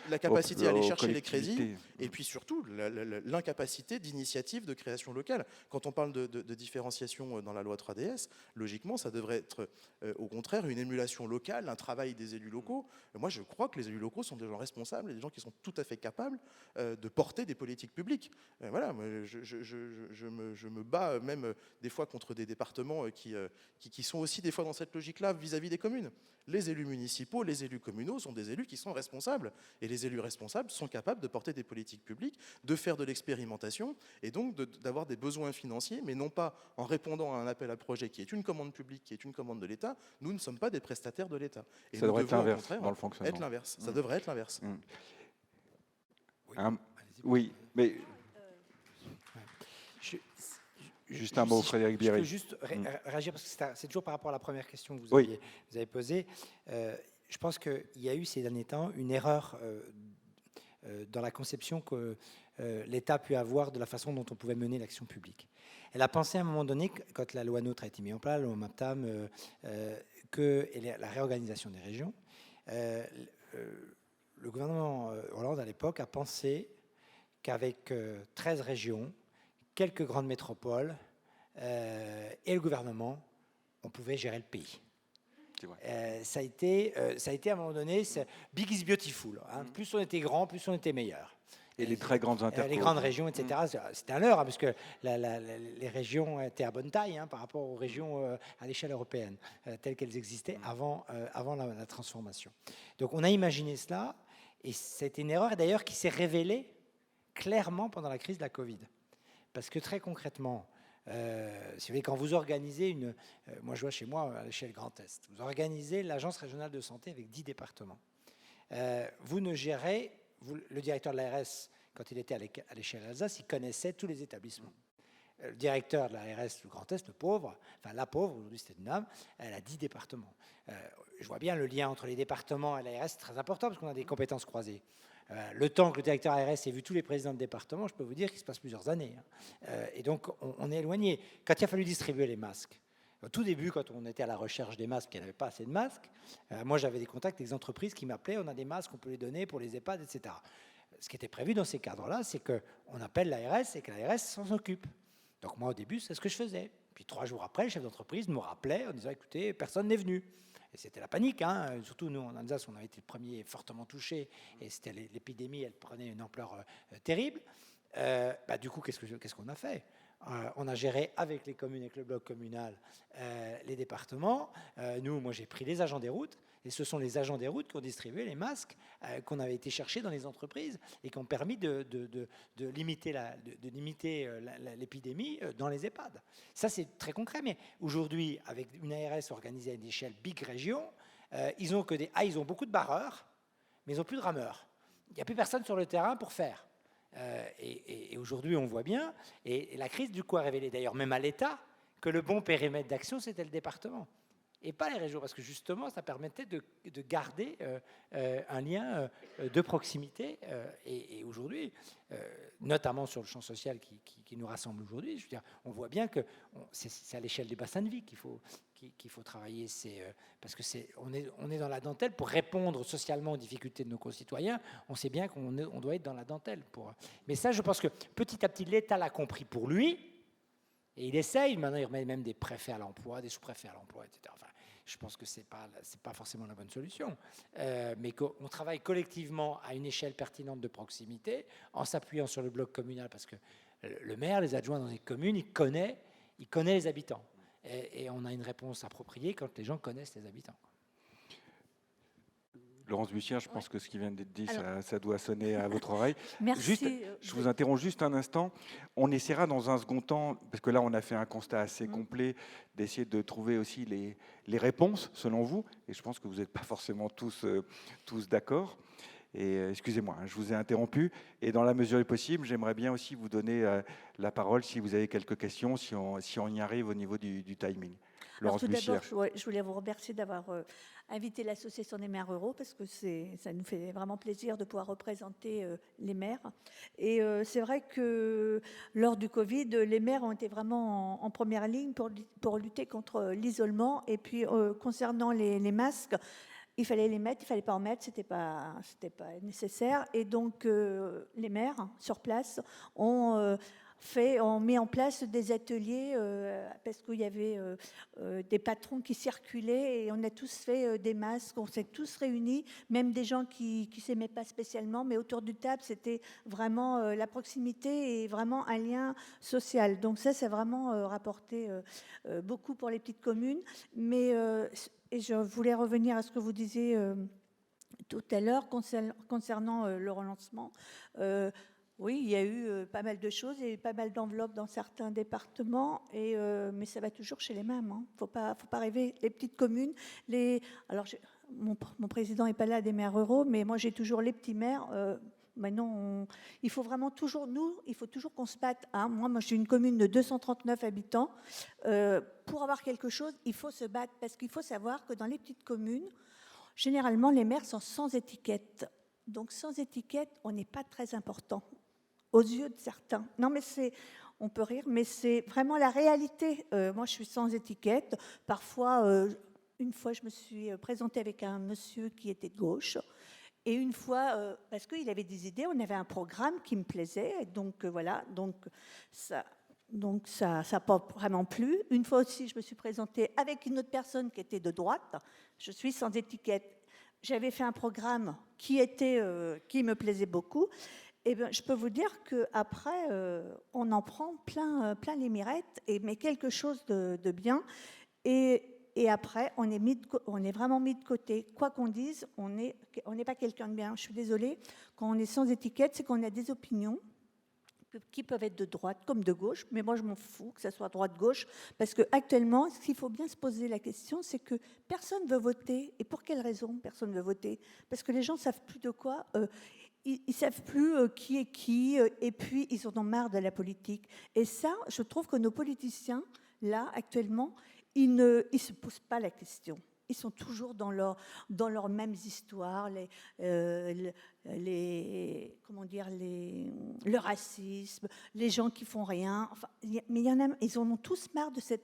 la capacité à aller aux chercher les crédits collectivités. et puis surtout l'incapacité d'initiative de création locale. Quand on parle de différenciation dans la loi 3DS, logiquement ça devrait être au contraire une émulation locale, un travail des élus locaux. Moi je crois que les élus locaux sont des gens responsables et des gens qui sont tout à fait capables de porter des politiques publiques. Voilà, je me bats même des fois contre des départements qui sont aussi des fois dans cette logique-là vis-à-vis des communes. Les élus municipaux, les élus communaux sont des élus qui sont responsables. Et les élus responsables sont capables de porter des politiques publiques, de faire de l'expérimentation et donc d'avoir des besoins financiers, mais non pas en répondant à un appel à projet qui est une commande publique, qui est une commande de l'État. Nous ne sommes pas des prestataires de l'État. Et Ça devrait être devons, au l'inverse contraire, dans le fonctionnement. être l'inverse. Ça devrait être l'inverse. Oui, Hein, allez-y. oui, mais Je- juste un mot, si Frédéric je peux Bierry. juste réagir, parce que c'est toujours par rapport à la première question que Oui. vous avez posée. Je pense qu'il y a eu ces derniers temps une erreur dans la conception que l'État a pu avoir de la façon dont on pouvait mener l'action publique. Elle a pensé à un moment donné, quand la loi NOTRe a été mise en place, la loi MAPTAM, et la réorganisation des régions, le gouvernement Hollande à l'époque a pensé qu'avec 13 régions, quelques grandes métropoles et le gouvernement, on pouvait gérer le pays. C'est vrai. Ça a été à un moment donné, big is beautiful. Hein. Plus on était grand, plus on était meilleur. Et les très grandes intercos. Les grandes régions, etc. C'était un leurre, hein, parce que les régions étaient à bonne taille par rapport aux régions à l'échelle européenne, telles qu'elles existaient avant la transformation. Donc on a imaginé cela, et c'était une erreur d'ailleurs qui s'est révélée clairement pendant la crise de la Covid. Parce que très concrètement, si vous voulez, quand vous organisez moi je vois chez moi à l'échelle Grand Est, vous organisez l'agence régionale de santé avec 10 départements. Vous ne gérez, le directeur de l'ARS, quand il était à l'échelle Alsace, il connaissait tous les établissements. Le directeur de l'ARS du Grand Est, la pauvre, aujourd'hui c'était une dame, elle a 10 départements. Je vois bien le lien entre les départements et l'ARS, c'est très important parce qu'on a des compétences croisées. Le temps que le directeur ARS ait vu tous les présidents de département, je peux vous dire qu'il se passe plusieurs années. Et donc, on est éloigné. Quand il a fallu distribuer les masques, au tout début, quand on était à la recherche des masques, il n'y avait pas assez de masques. Moi, j'avais des contacts avec des entreprises qui m'appelaient, on a des masques, on peut les donner pour les EHPAD, etc. Ce qui était prévu dans ces cadres-là, c'est qu'on appelle l'ARS et que l'ARS s'en occupe. Donc moi, au début, c'est ce que je faisais. Puis 3 jours après, le chef d'entreprise me rappelait en disant, écoutez, personne n'est venu. Et c'était la panique, hein. Surtout nous en Alsace, on avait été le premier fortement touché, et c'était l'épidémie, elle prenait une ampleur terrible. Du coup, qu'est-ce qu'on a fait ? On a géré avec les communes, avec le bloc communal, les départements. Moi j'ai pris les agents des routes, et ce sont les agents des routes qui ont distribué les masques qu'on avait été chercher dans les entreprises et qui ont permis de limiter l'épidémie dans les EHPAD. Ça c'est très concret, mais aujourd'hui, avec une ARS organisée à une échelle big région, ils ont beaucoup de barreurs, mais ils n'ont plus de rameurs. Il n'y a plus personne sur le terrain pour faire. Et aujourd'hui, on voit bien, et la crise du coup a révélé d'ailleurs même à l'État que le bon périmètre d'action, c'était le département, et pas les régions, parce que justement, ça permettait de garder un lien de proximité. Et aujourd'hui, notamment sur le champ social qui nous rassemble aujourd'hui, je veux dire, on voit bien que c'est à l'échelle des bassins de vie qu'il faut travailler, parce que on est dans la dentelle pour répondre socialement aux difficultés de nos concitoyens. On sait bien qu'on doit être dans la dentelle. Mais ça, je pense que petit à petit, l'État l'a compris pour lui, et il essaye. Maintenant, il remet même des préfets à l'emploi, des sous-préfets à l'emploi, etc. Enfin, je pense que c'est pas forcément la bonne solution, mais qu'on travaille collectivement à une échelle pertinente de proximité, en s'appuyant sur le bloc communal, parce que le maire, les adjoints dans les communes, il connaît les habitants. Et on a une réponse appropriée quand les gens connaissent les habitants. Laurence Bussière, je pense que ce qui vient d'être dit, ça doit sonner à votre oreille. Merci. Je vous interromps juste un instant. On essaiera dans un second temps, parce que là, on a fait un constat assez complet, d'essayer de trouver aussi les réponses, selon vous. Et je pense que vous n'êtes pas forcément tous d'accord. Et excusez-moi, je vous ai interrompu. Et dans la mesure du possible, j'aimerais bien aussi vous donner la parole si vous avez quelques questions, si on y arrive au niveau du timing. Alors, tout d'abord, je voulais vous remercier d'avoir invité l'Association des maires ruraux parce que ça nous fait vraiment plaisir de pouvoir représenter les maires. Et c'est vrai que lors du Covid, les maires ont été vraiment en première ligne pour lutter contre l'isolement. Et puis concernant les masques, il fallait les mettre, il ne fallait pas en mettre, c'était pas nécessaire. Et donc les maires sur place ont mis en place des ateliers parce qu'il y avait des patrons qui circulaient et on a tous fait des masques, on s'est tous réunis, même des gens qui ne s'aimaient pas spécialement, mais autour du table, c'était vraiment la proximité et vraiment un lien social. Donc ça vraiment rapporté beaucoup pour les petites communes. Mais et je voulais revenir à ce que vous disiez tout à l'heure concernant le relancement. Oui, il y a eu pas mal de choses, il y a eu pas mal d'enveloppes dans certains départements, mais ça va toujours chez les mêmes. Il ne faut pas rêver. Les petites communes, alors mon président n'est pas là des maires ruraux, mais moi j'ai toujours les petits maires. Maintenant, il faut vraiment toujours, il faut toujours qu'on se batte. Moi, je suis une commune de 239 habitants. Pour avoir quelque chose, il faut se battre, parce qu'il faut savoir que dans les petites communes, généralement, les maires sont sans étiquette. Donc, sans étiquette, on n'est pas très important aux yeux de certains. Non, mais on peut rire, mais c'est vraiment la réalité. Moi, je suis sans étiquette. Parfois, une fois, je me suis présentée avec un monsieur qui était de gauche. Et une fois, parce qu'il avait des idées, on avait un programme qui me plaisait. Et donc, voilà. Donc, ça n'a pas vraiment plu. Une fois aussi, je me suis présentée avec une autre personne qui était de droite. Je suis sans étiquette. J'avais fait un programme qui me plaisait beaucoup. Et bien, je peux vous dire qu'après, on en prend plein les mirettes, mais quelque chose de bien. Et après, on est vraiment mis de côté. Quoi qu'on dise, on n'est pas quelqu'un de bien. Je suis désolée. Quand on est sans étiquette, c'est qu'on a des opinions qui peuvent être de droite comme de gauche, mais moi je m'en fous que ça soit droite-gauche, parce qu'actuellement, ce qu'il faut bien se poser la question, c'est que personne ne veut voter. Et pour quelle raison personne ne veut voter? Parce que les gens ne savent plus de quoi. Ils ne savent plus qui est qui, et puis ils en ont marre de la politique. Et ça, je trouve que nos politiciens, là, actuellement, ils ne se posent pas la question. Ils sont toujours dans leurs mêmes histoires, le racisme, les gens qui font rien. Enfin, mais ils en ont tous marre de ces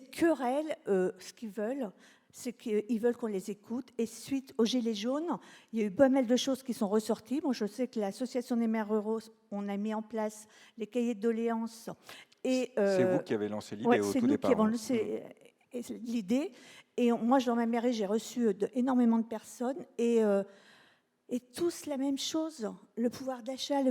querelles. Ce qu'ils veulent, c'est qu'ils veulent qu'on les écoute. Et suite aux Gilets jaunes, il y a eu pas mal de choses qui sont ressorties. Moi, je sais que l'Association des maires ruraux, on a mis en place les cahiers de doléances. C'est vous qui avez lancé l'idée au tout départ. C'est nous qui avons lancé l'idée. Et moi, dans ma mairie, j'ai reçu énormément de personnes et tous la même chose, le pouvoir d'achat.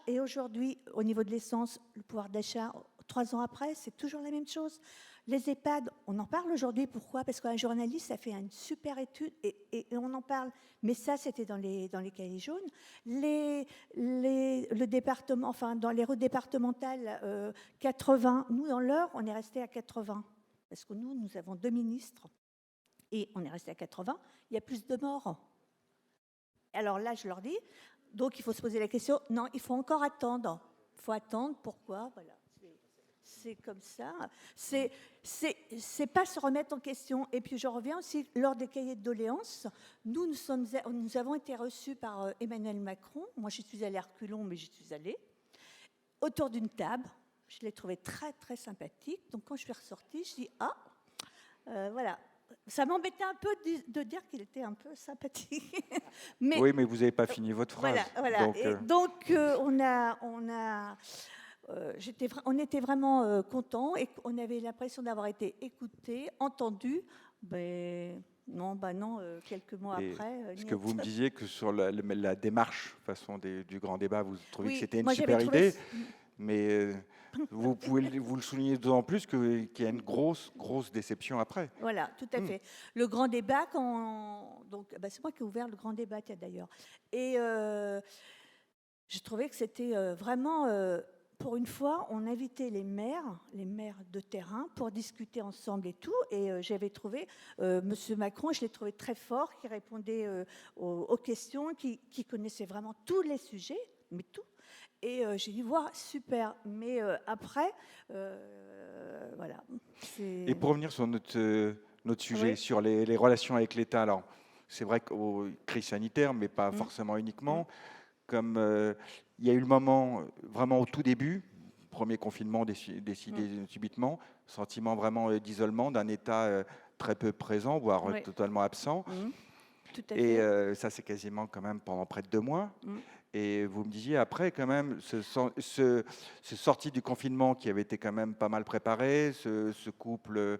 Et aujourd'hui, au niveau de l'essence, le pouvoir d'achat, 3 ans après, c'est toujours la même chose. Les EHPAD, on en parle aujourd'hui. Pourquoi? Parce qu'un journaliste a fait une super étude et on en parle. Mais ça, c'était dans les cahiers jaunes. Le département, enfin, dans les routes départementales, 80. Nous, dans l'Eure, on est resté à 80. Parce que nous avons 2 ministres et on est resté à 80. Il y a plus de morts. Alors là, je leur dis, donc il faut se poser la question. Non, il faut encore attendre. Il faut attendre. Pourquoi? Voilà. C'est comme ça. C'est pas se remettre en question. Et puis je reviens aussi, lors des cahiers de doléances, nous avons été reçus par Emmanuel Macron. Moi, je suis allée à reculons, mais j'y suis allée. Autour d'une table. Je l'ai trouvé très, très sympathique. Donc quand je suis ressortie, je dis voilà. Ça m'embêtait un peu de dire qu'il était un peu sympathique. Oui, mais vous n'avez pas fini votre phrase. Voilà. Donc on était vraiment contents et on avait l'impression d'avoir été écoutés, entendus. Non, quelques mois après. Ce que vous me disiez que sur la démarche façon du grand débat, vous trouvez que c'était une moi, super idée, mais vous le soulignez d'autant plus qu'il y a une grosse déception après. Voilà, tout à fait. Le grand débat, c'est moi qui ai ouvert le grand débat d'ailleurs. Et je trouvais que c'était vraiment, pour une fois, on invitait les maires de terrain pour discuter ensemble et tout. Et j'avais trouvé M. Macron, je l'ai trouvé très fort, qui répondait aux questions, qui connaissait vraiment tous les sujets, mais tout. Et j'ai dit, super. Mais après, voilà. Et pour revenir sur notre sujet Oui. sur les relations avec l'État. Alors, c'est vrai qu'aux crises sanitaires, mais pas forcément uniquement. Comme il y a eu le moment vraiment au tout début, premier confinement décidé subitement, sentiment vraiment d'isolement d'un État très peu présent, voire Oui. totalement absent. Tout à Et fait. ça, c'est quasiment quand même pendant près de 2 mois. Mm. Et vous me disiez après, quand même, ce sorti du confinement qui avait été quand même pas mal préparé, ce couple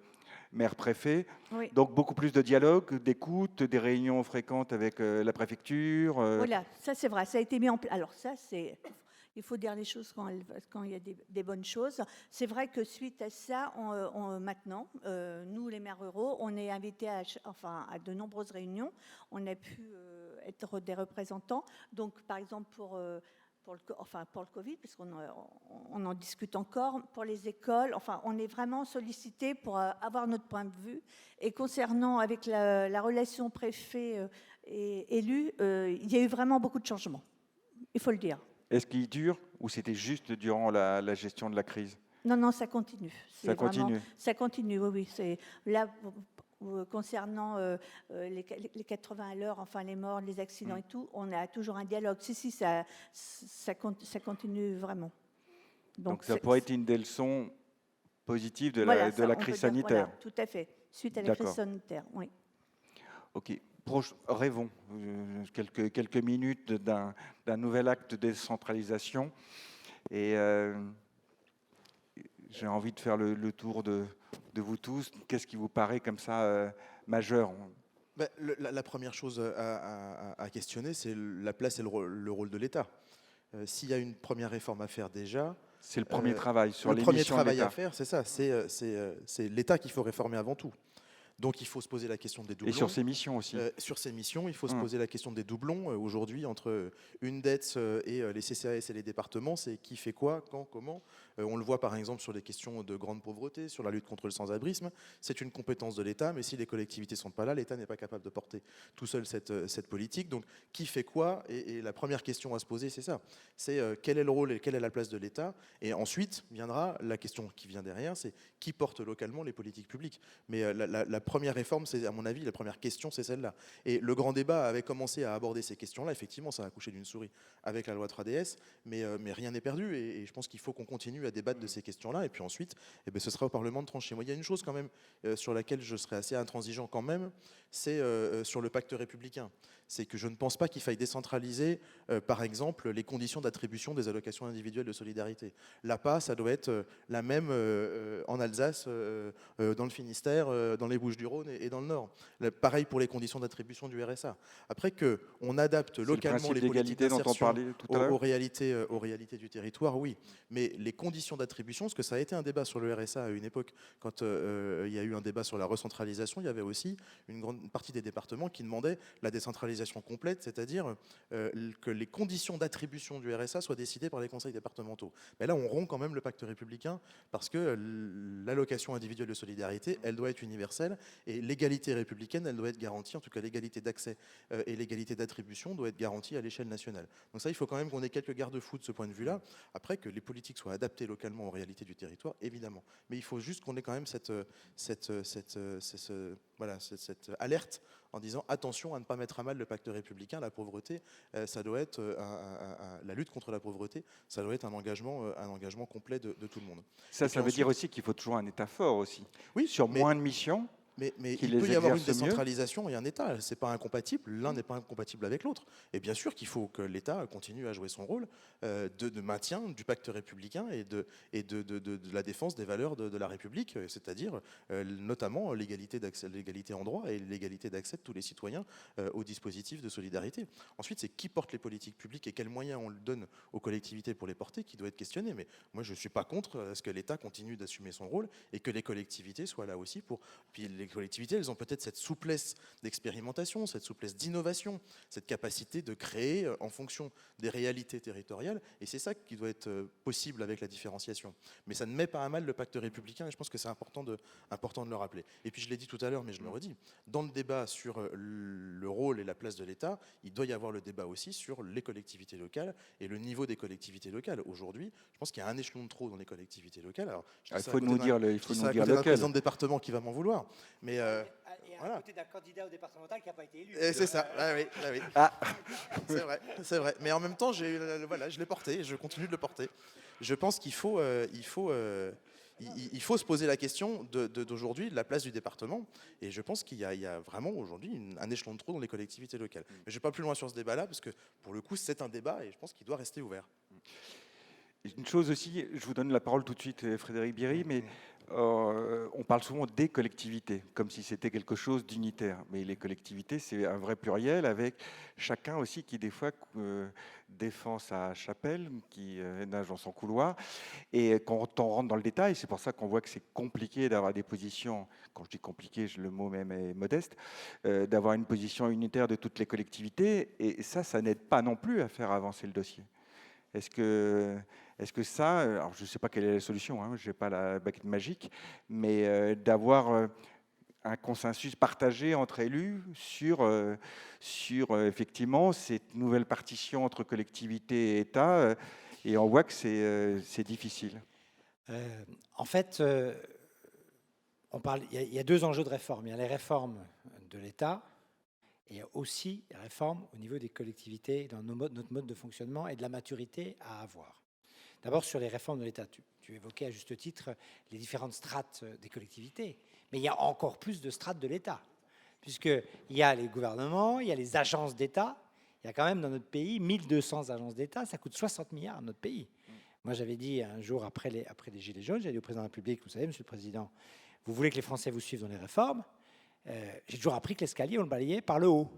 maire-préfet. Oui. Donc beaucoup plus de dialogue, d'écoute, des réunions fréquentes avec la préfecture. Voilà, ça c'est vrai, ça a été mis en place. Alors ça, il faut dire les choses quand il y a des bonnes choses. C'est vrai que suite à ça, maintenant, nous les maires ruraux, on est invités à de nombreuses réunions. On a pu être des représentants. Donc par exemple pour le Covid, puisqu'on on en discute encore, pour les écoles, on est vraiment sollicité pour avoir notre point de vue. Et concernant avec la relation préfet et élu, il y a eu vraiment beaucoup de changements, il faut le dire. Est-ce qu'il dure ou c'était juste durant la gestion de la crise? Non, ça continue. Ça continue. Ça continue, oui. C'est là concernant les 80 à l'heure, les morts, les accidents et tout, on a toujours un dialogue. Si, ça continue vraiment. Donc ça pourrait être une des leçons positives de voilà, la on crise peut dire, sanitaire. voilà, tout à fait. Suite à la crise sanitaire, oui. Ok. Rêvons quelques minutes d'un nouvel acte de décentralisation. Et j'ai envie de faire le tour de vous tous. Qu'est-ce qui vous paraît comme ça majeur? Ben, la première chose à questionner, c'est la place et le rôle de l'État. S'il y a une première réforme à faire déjà... C'est le premier travail sur les missions de l'État. Le premier travail à faire, c'est ça. C'est l'État qu'il faut réformer avant tout. Donc il faut se poser la question des doublons. Et sur ses missions aussi. Sur ses missions, il faut se poser la question des doublons. Aujourd'hui, entre une dette et les CCAS et les départements, c'est qui fait quoi, quand, comment. On le voit par exemple sur les questions de grande pauvreté, sur la lutte contre le sans-abrisme. C'est une compétence de l'État, mais si les collectivités ne sont pas là, l'État n'est pas capable de porter tout seul cette politique. Donc qui fait quoi, et la première question à se poser, c'est ça. C'est quel est le rôle et quelle est la place de l'État. Et ensuite viendra la question qui vient derrière, c'est qui porte localement les politiques publiques. Mais la première réforme, c'est, à mon avis, la première question, c'est celle-là. Et le grand débat avait commencé à aborder ces questions-là. Effectivement, ça a accouché d'une souris avec la loi 3DS, mais rien n'est perdu. Et je pense qu'il faut qu'on continue à débattre de ces questions-là. Et puis ensuite, ce sera au Parlement de trancher. Moi, il y a une chose quand même sur laquelle je serais assez intransigeant quand même, c'est sur le pacte républicain. C'est que je ne pense pas qu'il faille décentraliser, par exemple, les conditions d'attribution des allocations individuelles de solidarité. L'APA, ça doit être la même en Alsace, dans le Finistère, dans les Bouches-du-Rhône et dans le Nord. Pareil pour les conditions d'attribution du RSA. Après qu'on adapte localement les politiques d'insertion aux réalités du territoire, oui. Mais les conditions d'attribution, parce que ça a été un débat sur le RSA à une époque, quand il y a eu un débat sur la recentralisation, il y avait aussi une grande partie des départements qui demandaient la décentralisation complète, c'est-à-dire que les conditions d'attribution du RSA soient décidées par les conseils départementaux. Mais là, on rompt quand même le pacte républicain parce que l'allocation individuelle de solidarité, elle doit être universelle et l'égalité républicaine, elle doit être garantie, en tout cas l'égalité d'accès et l'égalité d'attribution doit être garantie à l'échelle nationale. Donc ça, il faut quand même qu'on ait quelques garde-fous de ce point de vue-là. Après, que les politiques soient adaptées localement aux réalités du territoire, évidemment. Mais il faut juste qu'on ait quand même cette alerte en disant attention à ne pas mettre à mal le pacte républicain. La pauvreté, ça doit être la lutte contre la pauvreté, ça doit être un engagement complet de tout le monde. Ça veut dire aussi qu'il faut toujours un État fort aussi. Oui, sur moins de missions. Mais il peut y avoir une décentralisation et un État. C'est pas incompatible. L'un n'est pas incompatible avec l'autre. Et bien sûr qu'il faut que l'État continue à jouer son rôle de maintien du pacte républicain et de la défense des valeurs de la République, c'est-à-dire notamment l'égalité d'accès, l'égalité en droit et l'égalité d'accès de tous les citoyens aux dispositifs de solidarité. Ensuite, c'est qui porte les politiques publiques et quels moyens on le donne aux collectivités pour les porter qui doit être questionné. Mais moi, je ne suis pas contre ce que l'État continue d'assumer son rôle et que les collectivités soient là aussi pour... Puis les collectivités, elles ont peut-être cette souplesse d'expérimentation, cette souplesse d'innovation, cette capacité de créer en fonction des réalités territoriales. Et c'est ça qui doit être possible avec la différenciation. Mais ça ne met pas à mal le pacte républicain et je pense que c'est important de le rappeler. Et puis je l'ai dit tout à l'heure, mais je le redis, dans le débat sur le rôle et la place de l'État, il doit y avoir le débat aussi sur les collectivités locales et le niveau des collectivités locales. Aujourd'hui, je pense qu'il y a un échelon de trop dans les collectivités locales. Alors, il faut nous dire lequel. président de département qui va m'en vouloir. Mais Et à voilà. côté d'un candidat au départemental qui n'a pas été élu. c'est ça. Ah oui, ah oui. Ah, C'est vrai. Mais en même temps, voilà, je l'ai porté et je continue de le porter. Je pense qu'il faut, il faut se poser la question d'aujourd'hui de la place du département. Et je pense qu'il y a vraiment aujourd'hui un échelon de trop dans les collectivités locales. Mais je ne vais pas plus loin sur ce débat-là parce que pour le coup, c'est un débat et je pense qu'il doit rester ouvert. une chose aussi, je vous donne la parole tout de suite, Frédéric Bierry, mais on parle souvent des collectivités, comme si c'était quelque chose d'unitaire. Mais les collectivités, c'est un vrai pluriel, avec chacun aussi qui, des fois, défend sa chapelle, qui nage dans son couloir. Et quand on rentre dans le détail, c'est pour ça qu'on voit que c'est compliqué d'avoir des positions, quand je dis compliqué, le mot même est modeste, d'avoir une position unitaire de toutes les collectivités. Et ça n'aide pas non plus à faire avancer le dossier. Est-ce que ça, alors je ne sais pas quelle est la solution, hein, je n'ai pas la baguette magique, mais d'avoir un consensus partagé entre élus sur effectivement cette nouvelle partition entre collectivités et État, et on voit que c'est difficile. En fait, il y a deux enjeux de réforme. Il y a les réformes de l'État et il y a aussi les réformes au niveau des collectivités, dans notre mode de fonctionnement et de la maturité à avoir. D'abord, sur les réformes de l'État, tu évoquais à juste titre les différentes strates des collectivités, mais il y a encore plus de strates de l'État, puisqu'il y a les gouvernements, il y a les agences d'État. Il y a quand même dans notre pays 1200 agences d'État, ça coûte 60 milliards à notre pays. Moi, j'avais dit un jour après les Gilets jaunes, j'ai dit au président de la République, vous savez, Monsieur le Président, vous voulez que les Français vous suivent dans les réformes, j'ai toujours appris que l'escalier, on le balayait par le haut.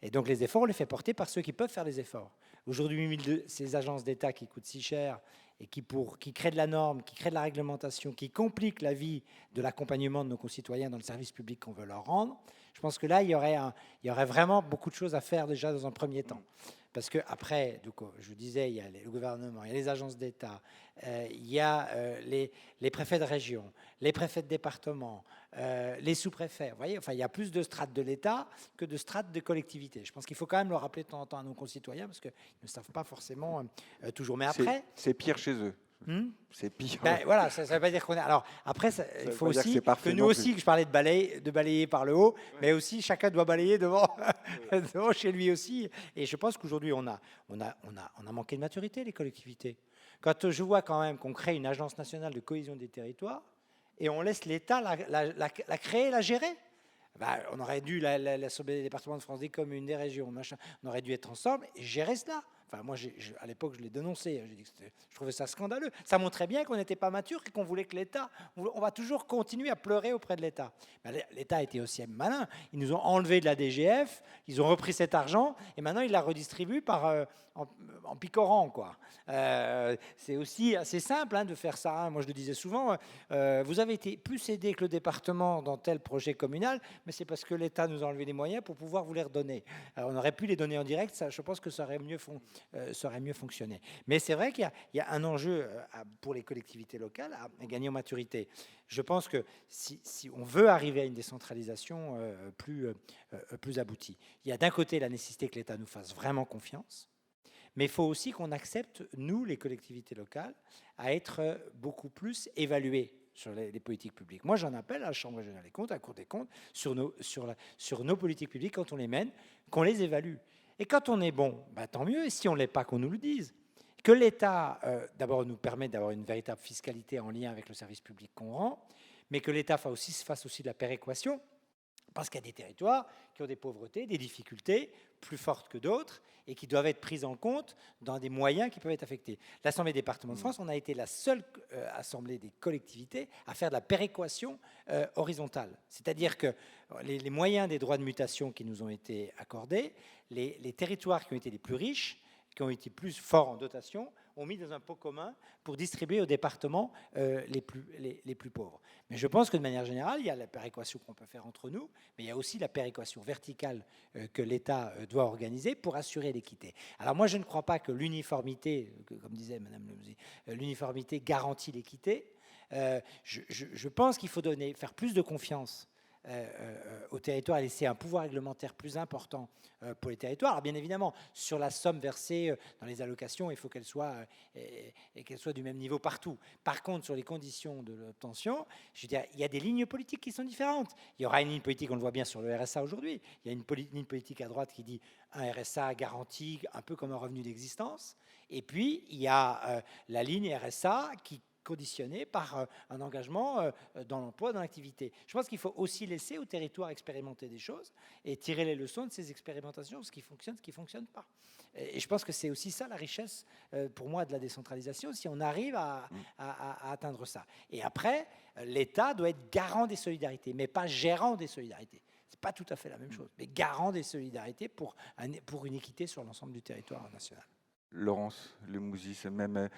Et donc les efforts, on les fait porter par ceux qui peuvent faire les efforts. Aujourd'hui, ces agences d'État qui coûtent si cher et qui créent de la norme, qui créent de la réglementation, qui compliquent la vie de l'accompagnement de nos concitoyens dans le service public qu'on veut leur rendre, je pense que là, il y aurait vraiment beaucoup de choses à faire déjà dans un premier temps. Parce qu'après, je vous disais, il y a le gouvernement, il y a les agences d'État, il y a les préfets de région, les préfets de département, les sous-préfets. Vous voyez, enfin, il y a plus de strates de l'État que de strates de collectivités. Je pense qu'il faut quand même le rappeler de temps en temps à nos concitoyens parce qu'ils ne savent pas forcément toujours. Mais après, c'est pire chez eux. C'est pire. Ben, voilà, ça ne veut pas dire qu'on est. Alors après, il faut aussi que nous aussi, que je parlais de balayer par le haut, mais aussi chacun doit balayer devant chez lui aussi. Et je pense qu'aujourd'hui, on a manqué de maturité, les collectivités. Quand je vois quand même qu'on crée une agence nationale de cohésion des territoires et on laisse l'État la créer, la gérer. Ben, on aurait dû, l'Assemblée des départements de France, des communes, des régions, machin, on aurait dû être ensemble et gérer cela. Enfin, moi, à l'époque, je l'ai dénoncé. J'ai dit que je trouvais ça scandaleux. Ça montrait bien qu'on n'était pas mature et qu'on voulait que l'État... On va toujours continuer à pleurer auprès de l'État. Ben, l'État a été aussi malin. Ils nous ont enlevé de la DGF, ils ont repris cet argent et maintenant, ils la redistribuent en picorant, quoi. C'est aussi assez simple de faire ça. Hein. Moi, je le disais souvent, vous avez été plus aidé que le département dans tel projet communal, mais c'est parce que l'État nous a enlevé les moyens pour pouvoir vous les redonner. Alors, on aurait pu les donner en direct, ça, je pense que ça aurait mieux fonctionné. Mais c'est vrai qu'il y a un enjeu pour les collectivités locales à gagner en maturité. Je pense que si on veut arriver à une décentralisation plus aboutie, il y a d'un côté la nécessité que l'État nous fasse vraiment confiance, mais il faut aussi qu'on accepte, nous, les collectivités locales, à être beaucoup plus évalués sur les politiques publiques. Moi, j'en appelle à la Chambre régionale des comptes, à la Cour des comptes, sur nos politiques publiques, quand on les mène, qu'on les évalue. Et quand on est bon, bah, tant mieux. Et si on ne l'est pas, qu'on nous le dise. Que l'État, d'abord, nous permette d'avoir une véritable fiscalité en lien avec le service public qu'on rend, mais que l'État fasse aussi de la péréquation, parce qu'il y a des territoires qui ont des pauvretés, des difficultés plus fortes que d'autres, et qui doivent être prises en compte dans des moyens qui peuvent être affectés. L'Assemblée des départements de France, on a été la seule assemblée des collectivités à faire de la péréquation horizontale. C'est-à-dire que les moyens des droits de mutation qui nous ont été accordés, les territoires qui ont été les plus riches, qui ont été plus forts en dotation, ont mis dans un pot commun pour distribuer aux départements les plus pauvres. Mais je pense que de manière générale, il y a la péréquation qu'on peut faire entre nous, mais il y a aussi la péréquation verticale que l'État doit organiser pour assurer l'équité. Alors moi, je ne crois pas que l'uniformité, comme disait Madame Lemouzy, l'uniformité garantit l'équité. Je pense qu'il faut faire plus de confiance au territoire et laisser un pouvoir réglementaire plus important pour les territoires. Alors bien évidemment, sur la somme versée dans les allocations, il faut qu'elle soit du même niveau partout. Par contre, sur les conditions de l'obtention, je veux dire, il y a des lignes politiques qui sont différentes. Il y aura une ligne politique, on le voit bien sur le RSA aujourd'hui. Il y a une ligne politique à droite qui dit un RSA garanti, un peu comme un revenu d'existence. Et puis, il y a la ligne RSA qui conditionné par un engagement dans l'emploi, dans l'activité. Je pense qu'il faut aussi laisser au territoire expérimenter des choses et tirer les leçons de ces expérimentations, ce qui fonctionne, ce qui ne fonctionne pas. Et je pense que c'est aussi ça la richesse, pour moi, de la décentralisation, si on arrive à atteindre ça. Et après, l'État doit être garant des solidarités, mais pas gérant des solidarités. Ce n'est pas tout à fait la même chose, mais garant des solidarités pour une équité sur l'ensemble du territoire national. Laurence Lemousy, c'est même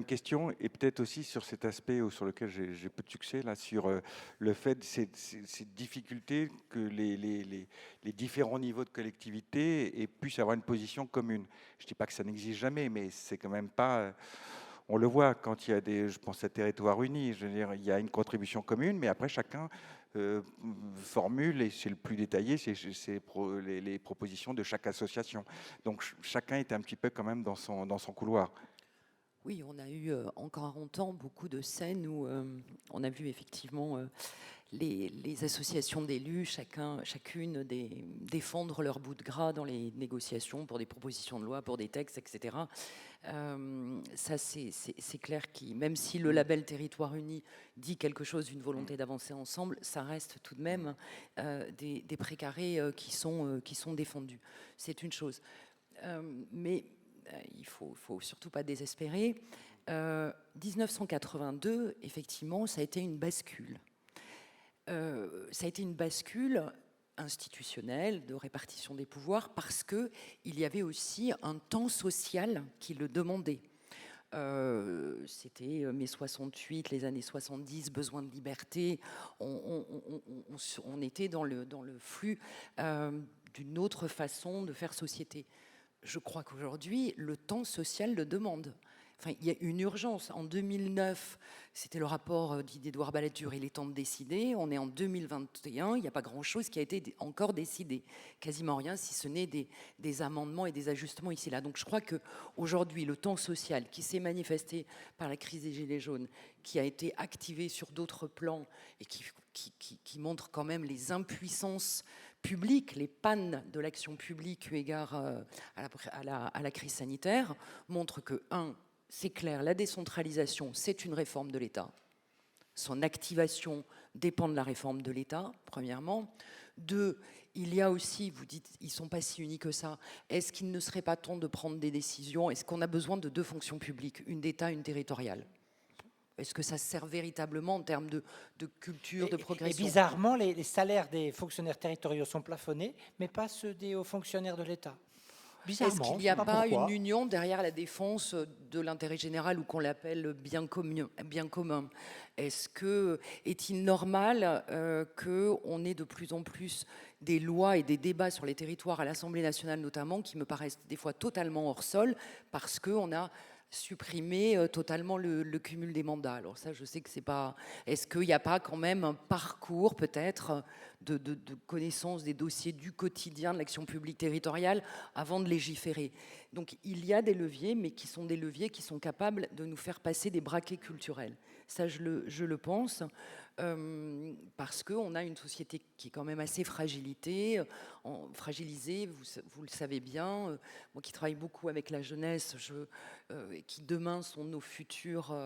question, et peut-être aussi sur cet aspect sur lequel j'ai peu de succès, là, sur le fait, ces difficultés que les différents niveaux de collectivité puissent avoir une position commune. Je ne dis pas que ça n'existe jamais, mais c'est quand même pas... On le voit quand il y a je pense à Territoires Unis, je veux dire, il y a une contribution commune, mais après chacun formule, et c'est le plus détaillé, c'est les propositions de chaque association. Donc chacun est un petit peu quand même dans son couloir. Oui, on a eu en 40 ans beaucoup de scènes où on a vu effectivement les associations d'élus, chacune défendre leur bout de gras dans les négociations pour des propositions de loi, pour des textes, etc. Ça, c'est clair, même si le label Territoire Uni dit quelque chose d'une volonté d'avancer ensemble, ça reste tout de même des précarés qui sont défendus. C'est une chose. Mais il ne faut surtout pas désespérer. 1982, effectivement, ça a été une bascule. Ça a été une bascule institutionnelle de répartition des pouvoirs parce qu'il y avait aussi un temps social qui le demandait. C'était mai 68, les années 70, besoin de liberté. On était dans le flux d'une autre façon de faire société. Je crois qu'aujourd'hui, le temps social le demande. Enfin, il y a une urgence. En 2009, c'était le rapport d'Édouard Balladur, il est temps de décider. On est en 2021, il n'y a pas grand-chose qui a été encore décidé. Quasiment rien, si ce n'est des amendements et des ajustements ici et là. Donc je crois qu'aujourd'hui, le temps social qui s'est manifesté par la crise des Gilets jaunes, qui a été activé sur d'autres plans et qui montre quand même les impuissances publiques, les pannes de l'action publique eu égard à la crise sanitaire, montre que, c'est clair, la décentralisation, c'est une réforme de l'État. Son activation dépend de la réforme de l'État, premièrement. 2, il y a aussi, vous dites, ils ne sont pas si unis que ça. Est-ce qu'il ne serait pas temps de prendre des décisions? Est-ce qu'on a besoin de 2 fonctions publiques, une d'État, une territoriale? Est-ce que ça sert véritablement en termes de culture, de progression? Et bizarrement, les salaires des fonctionnaires territoriaux sont plafonnés, mais pas ceux des hauts fonctionnaires de l'État. Est-ce qu'il n'y a pas une union derrière la défense de l'intérêt général ou qu'on l'appelle bien commun? Est-il normal qu'on ait de plus en plus des lois et des débats sur les territoires à l'Assemblée nationale notamment qui me paraissent des fois totalement hors sol parce qu'on a supprimer totalement le cumul des mandats? Alors ça, je sais que c'est pas... Est-ce qu'il n'y a pas quand même un parcours peut-être de connaissance des dossiers du quotidien de l'action publique territoriale avant de légiférer? Donc il y a des leviers, mais qui sont des leviers qui sont capables de nous faire passer des braquets culturels. Ça, je le pense, parce qu'on a une société qui est quand même assez fragilisée, vous le savez bien. Moi qui travaille beaucoup avec la jeunesse, qui demain sont nos futurs,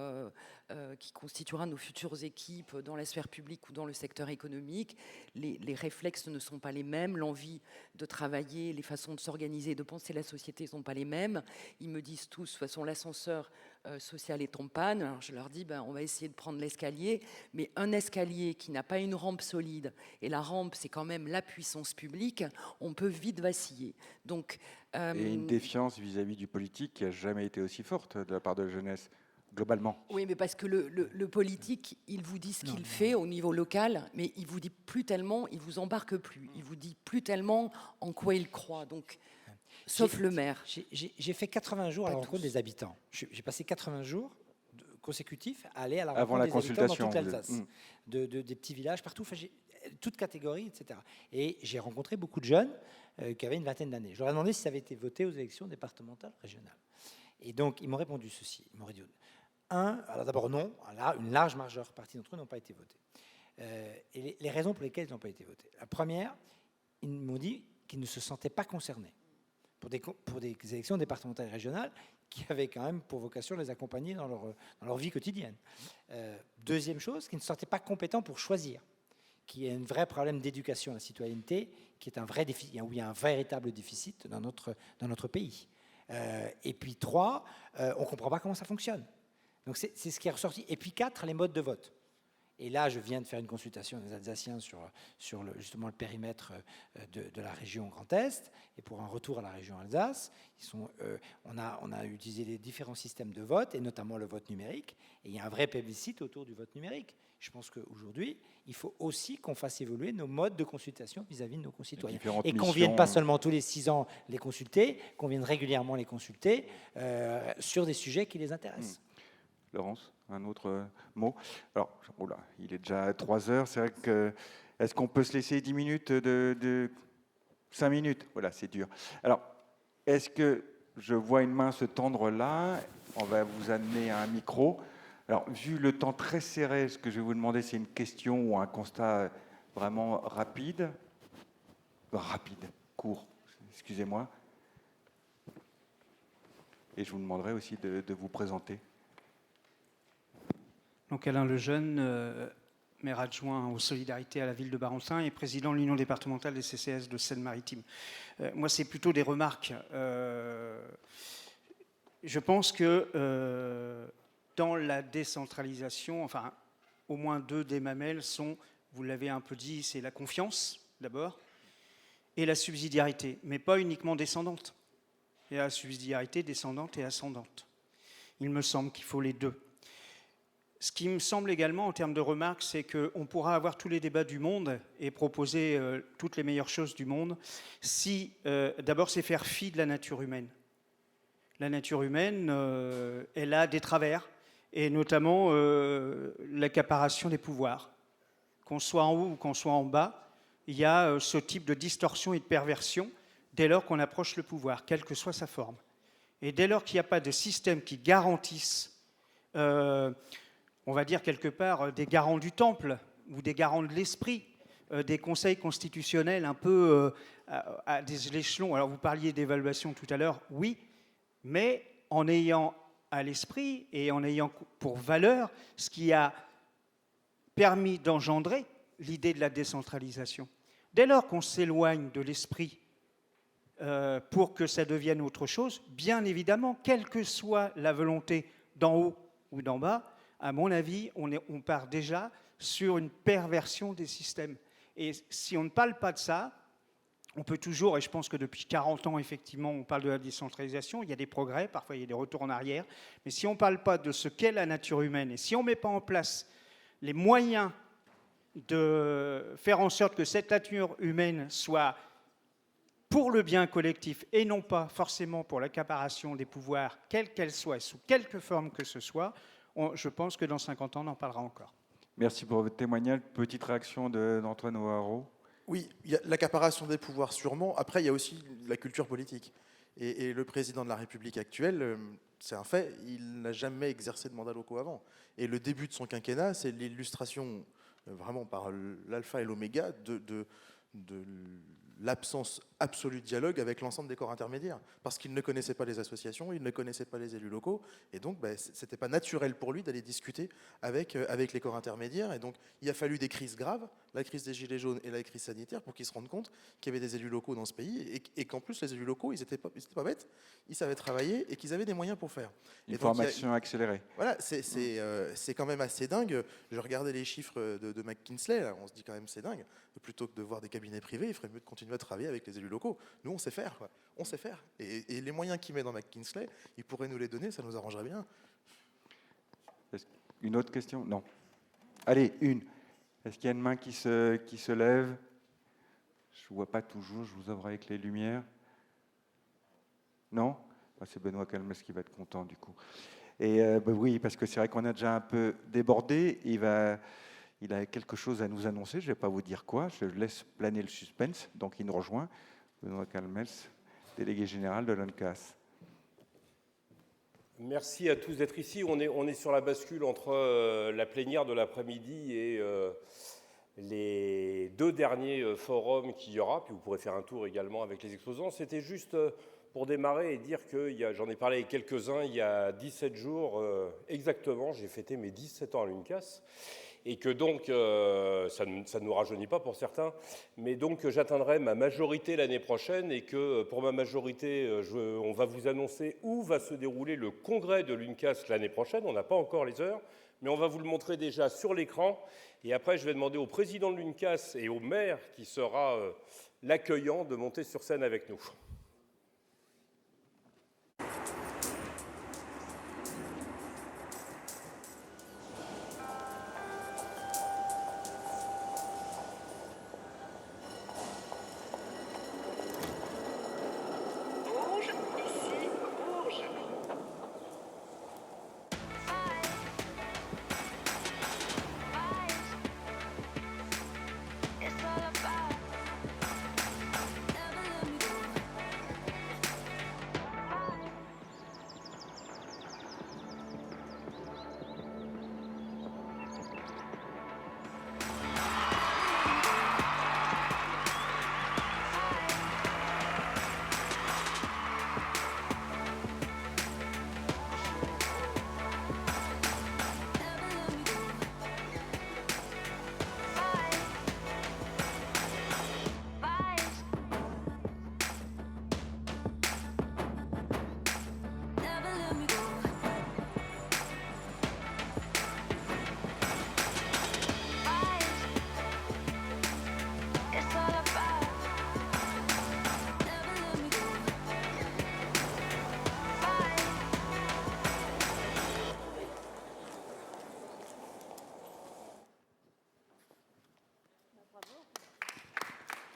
qui constituera nos futures équipes dans la sphère publique ou dans le secteur économique, les réflexes ne sont pas les mêmes, l'envie de travailler, les façons de s'organiser, de penser la société ne sont pas les mêmes. Ils me disent tous, de toute façon, l'ascenseur social est en panne. Alors je leur dis, on va essayer de prendre l'escalier, mais un escalier qui n'a pas une rampe solide, et la rampe, c'est quand même la puissance publique, on peut vite vaciller. Donc, et une défiance vis-à-vis du politique qui n'a jamais été aussi forte de la part de la jeunesse, globalement. Oui, mais parce que le politique, il vous dit ce qu'il fait au niveau local, mais il vous dit plus tellement, il vous embarque plus, il vous dit plus tellement en quoi il croit. Donc, sauf le maire. J'ai fait 80 jours à la rencontre des habitants. J'ai passé 80 jours consécutifs à aller à la Avant rencontre la des habitants dans consultation, toute l'Alsace, des petits villages partout. Enfin, toutes catégories, etc. Et j'ai rencontré beaucoup de jeunes qui avaient une vingtaine d'années. Je leur ai demandé si ça avait été voté aux élections départementales, régionales. Et donc, ils m'ont répondu ceci. Ils m'ont dit, alors d'abord non, une large majeure partie d'entre eux n'ont pas été votés. Et les raisons pour lesquelles ils n'ont pas été votés. La première, ils m'ont dit qu'ils ne se sentaient pas concernés pour des élections départementales et régionales qui avaient quand même pour vocation de les accompagner dans leur vie quotidienne. Deuxième chose, qu'ils ne se sentaient pas compétents pour choisir, qu'il y a un vrai problème d'éducation à la citoyenneté, qui est un vrai déficit, où il y a un véritable déficit dans notre pays. Et puis 3, on ne comprend pas comment ça fonctionne. Donc c'est ce qui est ressorti. Et puis 4, les modes de vote. Et là, je viens de faire une consultation des Alsaciens sur justement le périmètre de la région Grand Est, et pour un retour à la région Alsace, on a utilisé les différents systèmes de vote, et notamment le vote numérique, et il y a un vrai plébiscite autour du vote numérique. Je pense qu'aujourd'hui, il faut aussi qu'on fasse évoluer nos modes de consultation vis-à-vis de nos concitoyens. Et qu'on ne vienne pas seulement tous les 6 ans les consulter, qu'on vienne régulièrement les consulter sur des sujets qui les intéressent. Laurence, un autre mot? Alors, il est déjà 3 heures. C'est vrai que, est-ce qu'on peut se laisser 10 minutes de 5 minutes? Voilà, c'est dur. Alors, est-ce que je vois une main se tendre là? On va vous amener à un micro. Alors, vu le temps très serré, ce que je vais vous demander, c'est une question ou un constat vraiment rapide. Rapide, court, excusez-moi. Et je vous demanderai aussi de vous présenter. Donc Alain Lejeune, maire adjoint aux Solidarités à la ville de Barentin et président de l'Union départementale des CCS de Seine-Maritime. Moi, c'est plutôt des remarques. Je pense que dans la décentralisation, enfin, au moins 2 des mamelles sont, vous l'avez un peu dit, c'est la confiance, d'abord, et la subsidiarité, mais pas uniquement descendante. Il y a la subsidiarité descendante et ascendante. Il me semble qu'il faut les 2. Ce qui me semble également, en termes de remarques, c'est qu'on pourra avoir tous les débats du monde et proposer toutes les meilleures choses du monde si, d'abord, c'est faire fi de la nature humaine. La nature humaine, elle a des travers, et notamment l'accaparation des pouvoirs. Qu'on soit en haut ou qu'on soit en bas, il y a ce type de distorsion et de perversion dès lors qu'on approche le pouvoir, quelle que soit sa forme. Et dès lors qu'il n'y a pas de système qui garantisse on va dire quelque part, des garants du temple ou des garants de l'esprit, des conseils constitutionnels un peu à des échelons. Alors vous parliez d'évaluation tout à l'heure, oui, mais en ayant à l'esprit et en ayant pour valeur ce qui a permis d'engendrer l'idée de la décentralisation. Dès lors qu'on s'éloigne de l'esprit pour que ça devienne autre chose, bien évidemment, quelle que soit la volonté d'en haut ou d'en bas, à mon avis, on part déjà sur une perversion des systèmes. Et si on ne parle pas de ça, on peut toujours, et je pense que depuis 40 ans, effectivement, on parle de la décentralisation, il y a des progrès, parfois il y a des retours en arrière, mais si on ne parle pas de ce qu'est la nature humaine, et si on ne met pas en place les moyens de faire en sorte que cette nature humaine soit pour le bien collectif et non pas forcément pour l'accaparation des pouvoirs, quelle qu'elle soit, sous quelque forme que ce soit, je pense que dans 50 ans, on en parlera encore. Merci pour votre témoignage. Petite réaction d'Antoine O'Haraud. Oui, il y a l'accaparation des pouvoirs sûrement. Après, il y a aussi la culture politique. Et le président de la République actuelle, c'est un fait, il n'a jamais exercé de mandat locaux avant. Et le début de son quinquennat, c'est l'illustration vraiment par l'alpha et l'oméga de l'absence absolue de dialogue avec l'ensemble des corps intermédiaires. Parce qu'il ne connaissait pas les associations, il ne connaissait pas les élus locaux, et donc ce n'était pas naturel pour lui d'aller discuter avec les corps intermédiaires. Et donc il a fallu des crises graves, la crise des Gilets jaunes et la crise sanitaire, pour qu'ils se rendent compte qu'il y avait des élus locaux dans ce pays, et qu'en plus les élus locaux, ils n'étaient pas bêtes, ils savaient travailler, et qu'ils avaient des moyens pour faire. Une formation accélérée. Voilà, c'est quand même assez dingue. Je regardais les chiffres de McKinsey, là, on se dit quand même c'est dingue. Plutôt que de voir des cabinets privés, il ferait mieux de continuer à travailler avec les élus locaux. Nous, on sait faire, quoi. On sait faire. Et les moyens qu'il met dans McKinsey, il pourrait nous les donner, ça nous arrangerait bien. Une autre question? Non. Allez, une. Est-ce qu'il y a une main qui se lève? Je ne vois pas toujours, je vous ouvre avec les lumières. Non? C'est Benoît Calmes qui va être content, du coup. Et oui, parce que c'est vrai qu'on a déjà un peu débordé. Il va il a quelque chose à nous annoncer. Je ne vais pas vous dire quoi, je laisse planer le suspense. Donc il nous rejoint, Benoît Calmels, délégué général de l'ONCAS. Merci à tous d'être ici. On est sur la bascule entre la plénière de l'après-midi et les 2 derniers forums qu'il y aura. Puis vous pourrez faire un tour également avec les exposants. C'était juste pour démarrer et dire que j'en ai parlé avec quelques-uns il y a 17 jours exactement. J'ai fêté mes 17 ans à l'UNCAS. Et que donc, ça ne nous rajeunit pas pour certains, mais donc j'atteindrai ma majorité l'année prochaine et que pour ma majorité, on va vous annoncer où va se dérouler le congrès de l'UNCAS l'année prochaine. On n'a pas encore les heures, mais on va vous le montrer déjà sur l'écran. Et après, je vais demander au président de l'UNCAS et au maire, qui sera l'accueillant, de monter sur scène avec nous.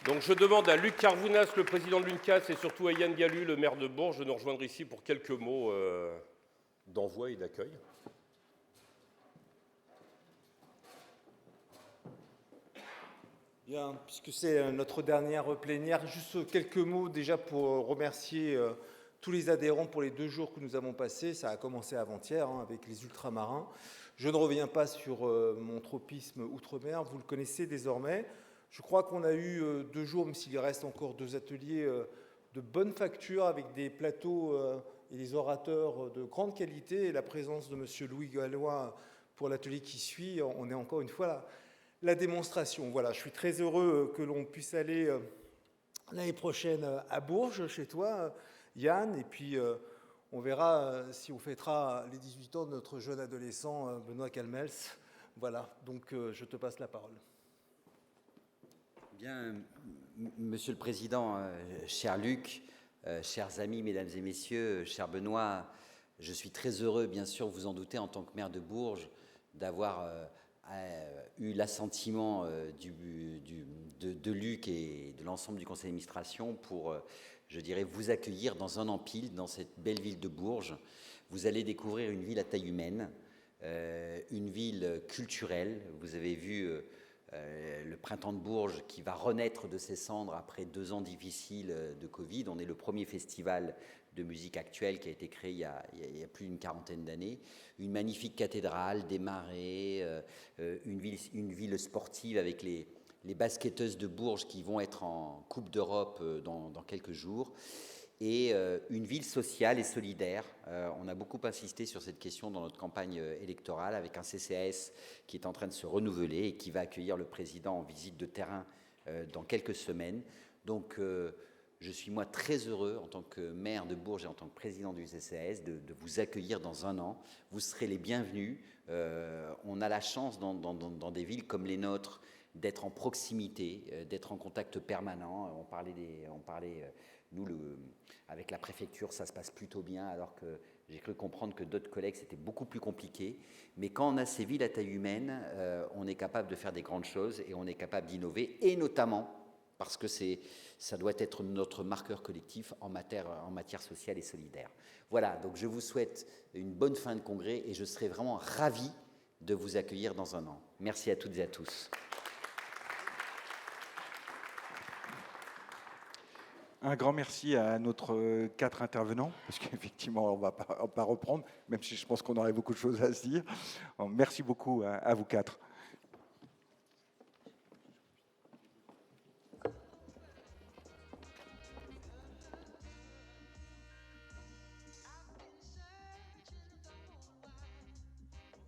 Donc je demande à Luc Carvounas, le président de l'UNCAS, et surtout à Yann Galu, le maire de Bourges, de nous rejoindre ici pour quelques mots d'envoi et d'accueil. Bien, puisque c'est notre dernière plénière, juste quelques mots déjà pour remercier tous les adhérents pour les 2 jours que nous avons passés. Ça a commencé avant-hier avec les ultramarins. Je ne reviens pas sur mon tropisme outre-mer, vous le connaissez désormais. Je crois qu'on a eu 2 jours, même s'il reste encore 2 ateliers de bonne facture avec des plateaux et des orateurs de grande qualité et la présence de M. Louis Gallois pour l'atelier qui suit. On est encore une fois la démonstration. Voilà, je suis très heureux que l'on puisse aller l'année prochaine à Bourges, chez toi, Yann, et puis on verra si on fêtera les 18 ans de notre jeune adolescent Benoît Calmels. Voilà, donc je te passe la parole. Bien, Monsieur le Président, cher Luc, chers amis, mesdames et messieurs, cher Benoît, je suis très heureux, bien sûr, vous en doutez, en tant que maire de Bourges, d'avoir eu l'assentiment de Luc et de l'ensemble du conseil d'administration pour, je dirais, vous accueillir dans un an pile, dans cette belle ville de Bourges. Vous allez découvrir une ville à taille humaine, une ville culturelle. Vous avez vu le printemps de Bourges qui va renaître de ses cendres après 2 ans difficiles de Covid. On est le premier festival de musique actuelle qui a été créé il y a plus d'une 40aine d'années. Une magnifique cathédrale, des marais, une ville sportive avec les basketteuses de Bourges qui vont être en Coupe d'Europe dans quelques jours. Et une ville sociale et solidaire. On a beaucoup insisté sur cette question dans notre campagne électorale avec un CCAS qui est en train de se renouveler et qui va accueillir le président en visite de terrain dans quelques semaines. Donc je suis moi très heureux en tant que maire de Bourges et en tant que président du CCAS de vous accueillir dans un an. Vous serez les bienvenus. On a la chance dans des villes comme les nôtres d'être en proximité, d'être en contact permanent. On parlait nous, avec la préfecture, ça se passe plutôt bien, alors que j'ai cru comprendre que d'autres collègues, c'était beaucoup plus compliqué. Mais quand on a ces villes à taille humaine, on est capable de faire des grandes choses et on est capable d'innover, et notamment parce que ça doit être notre marqueur collectif en matière sociale et solidaire. Voilà, donc je vous souhaite une bonne fin de congrès et je serai vraiment ravi de vous accueillir dans un an. Merci à toutes et à tous. Un grand merci à notre 4 intervenants, parce qu'effectivement, on ne va pas reprendre, même si je pense qu'on aurait beaucoup de choses à se dire. Merci beaucoup à vous 4.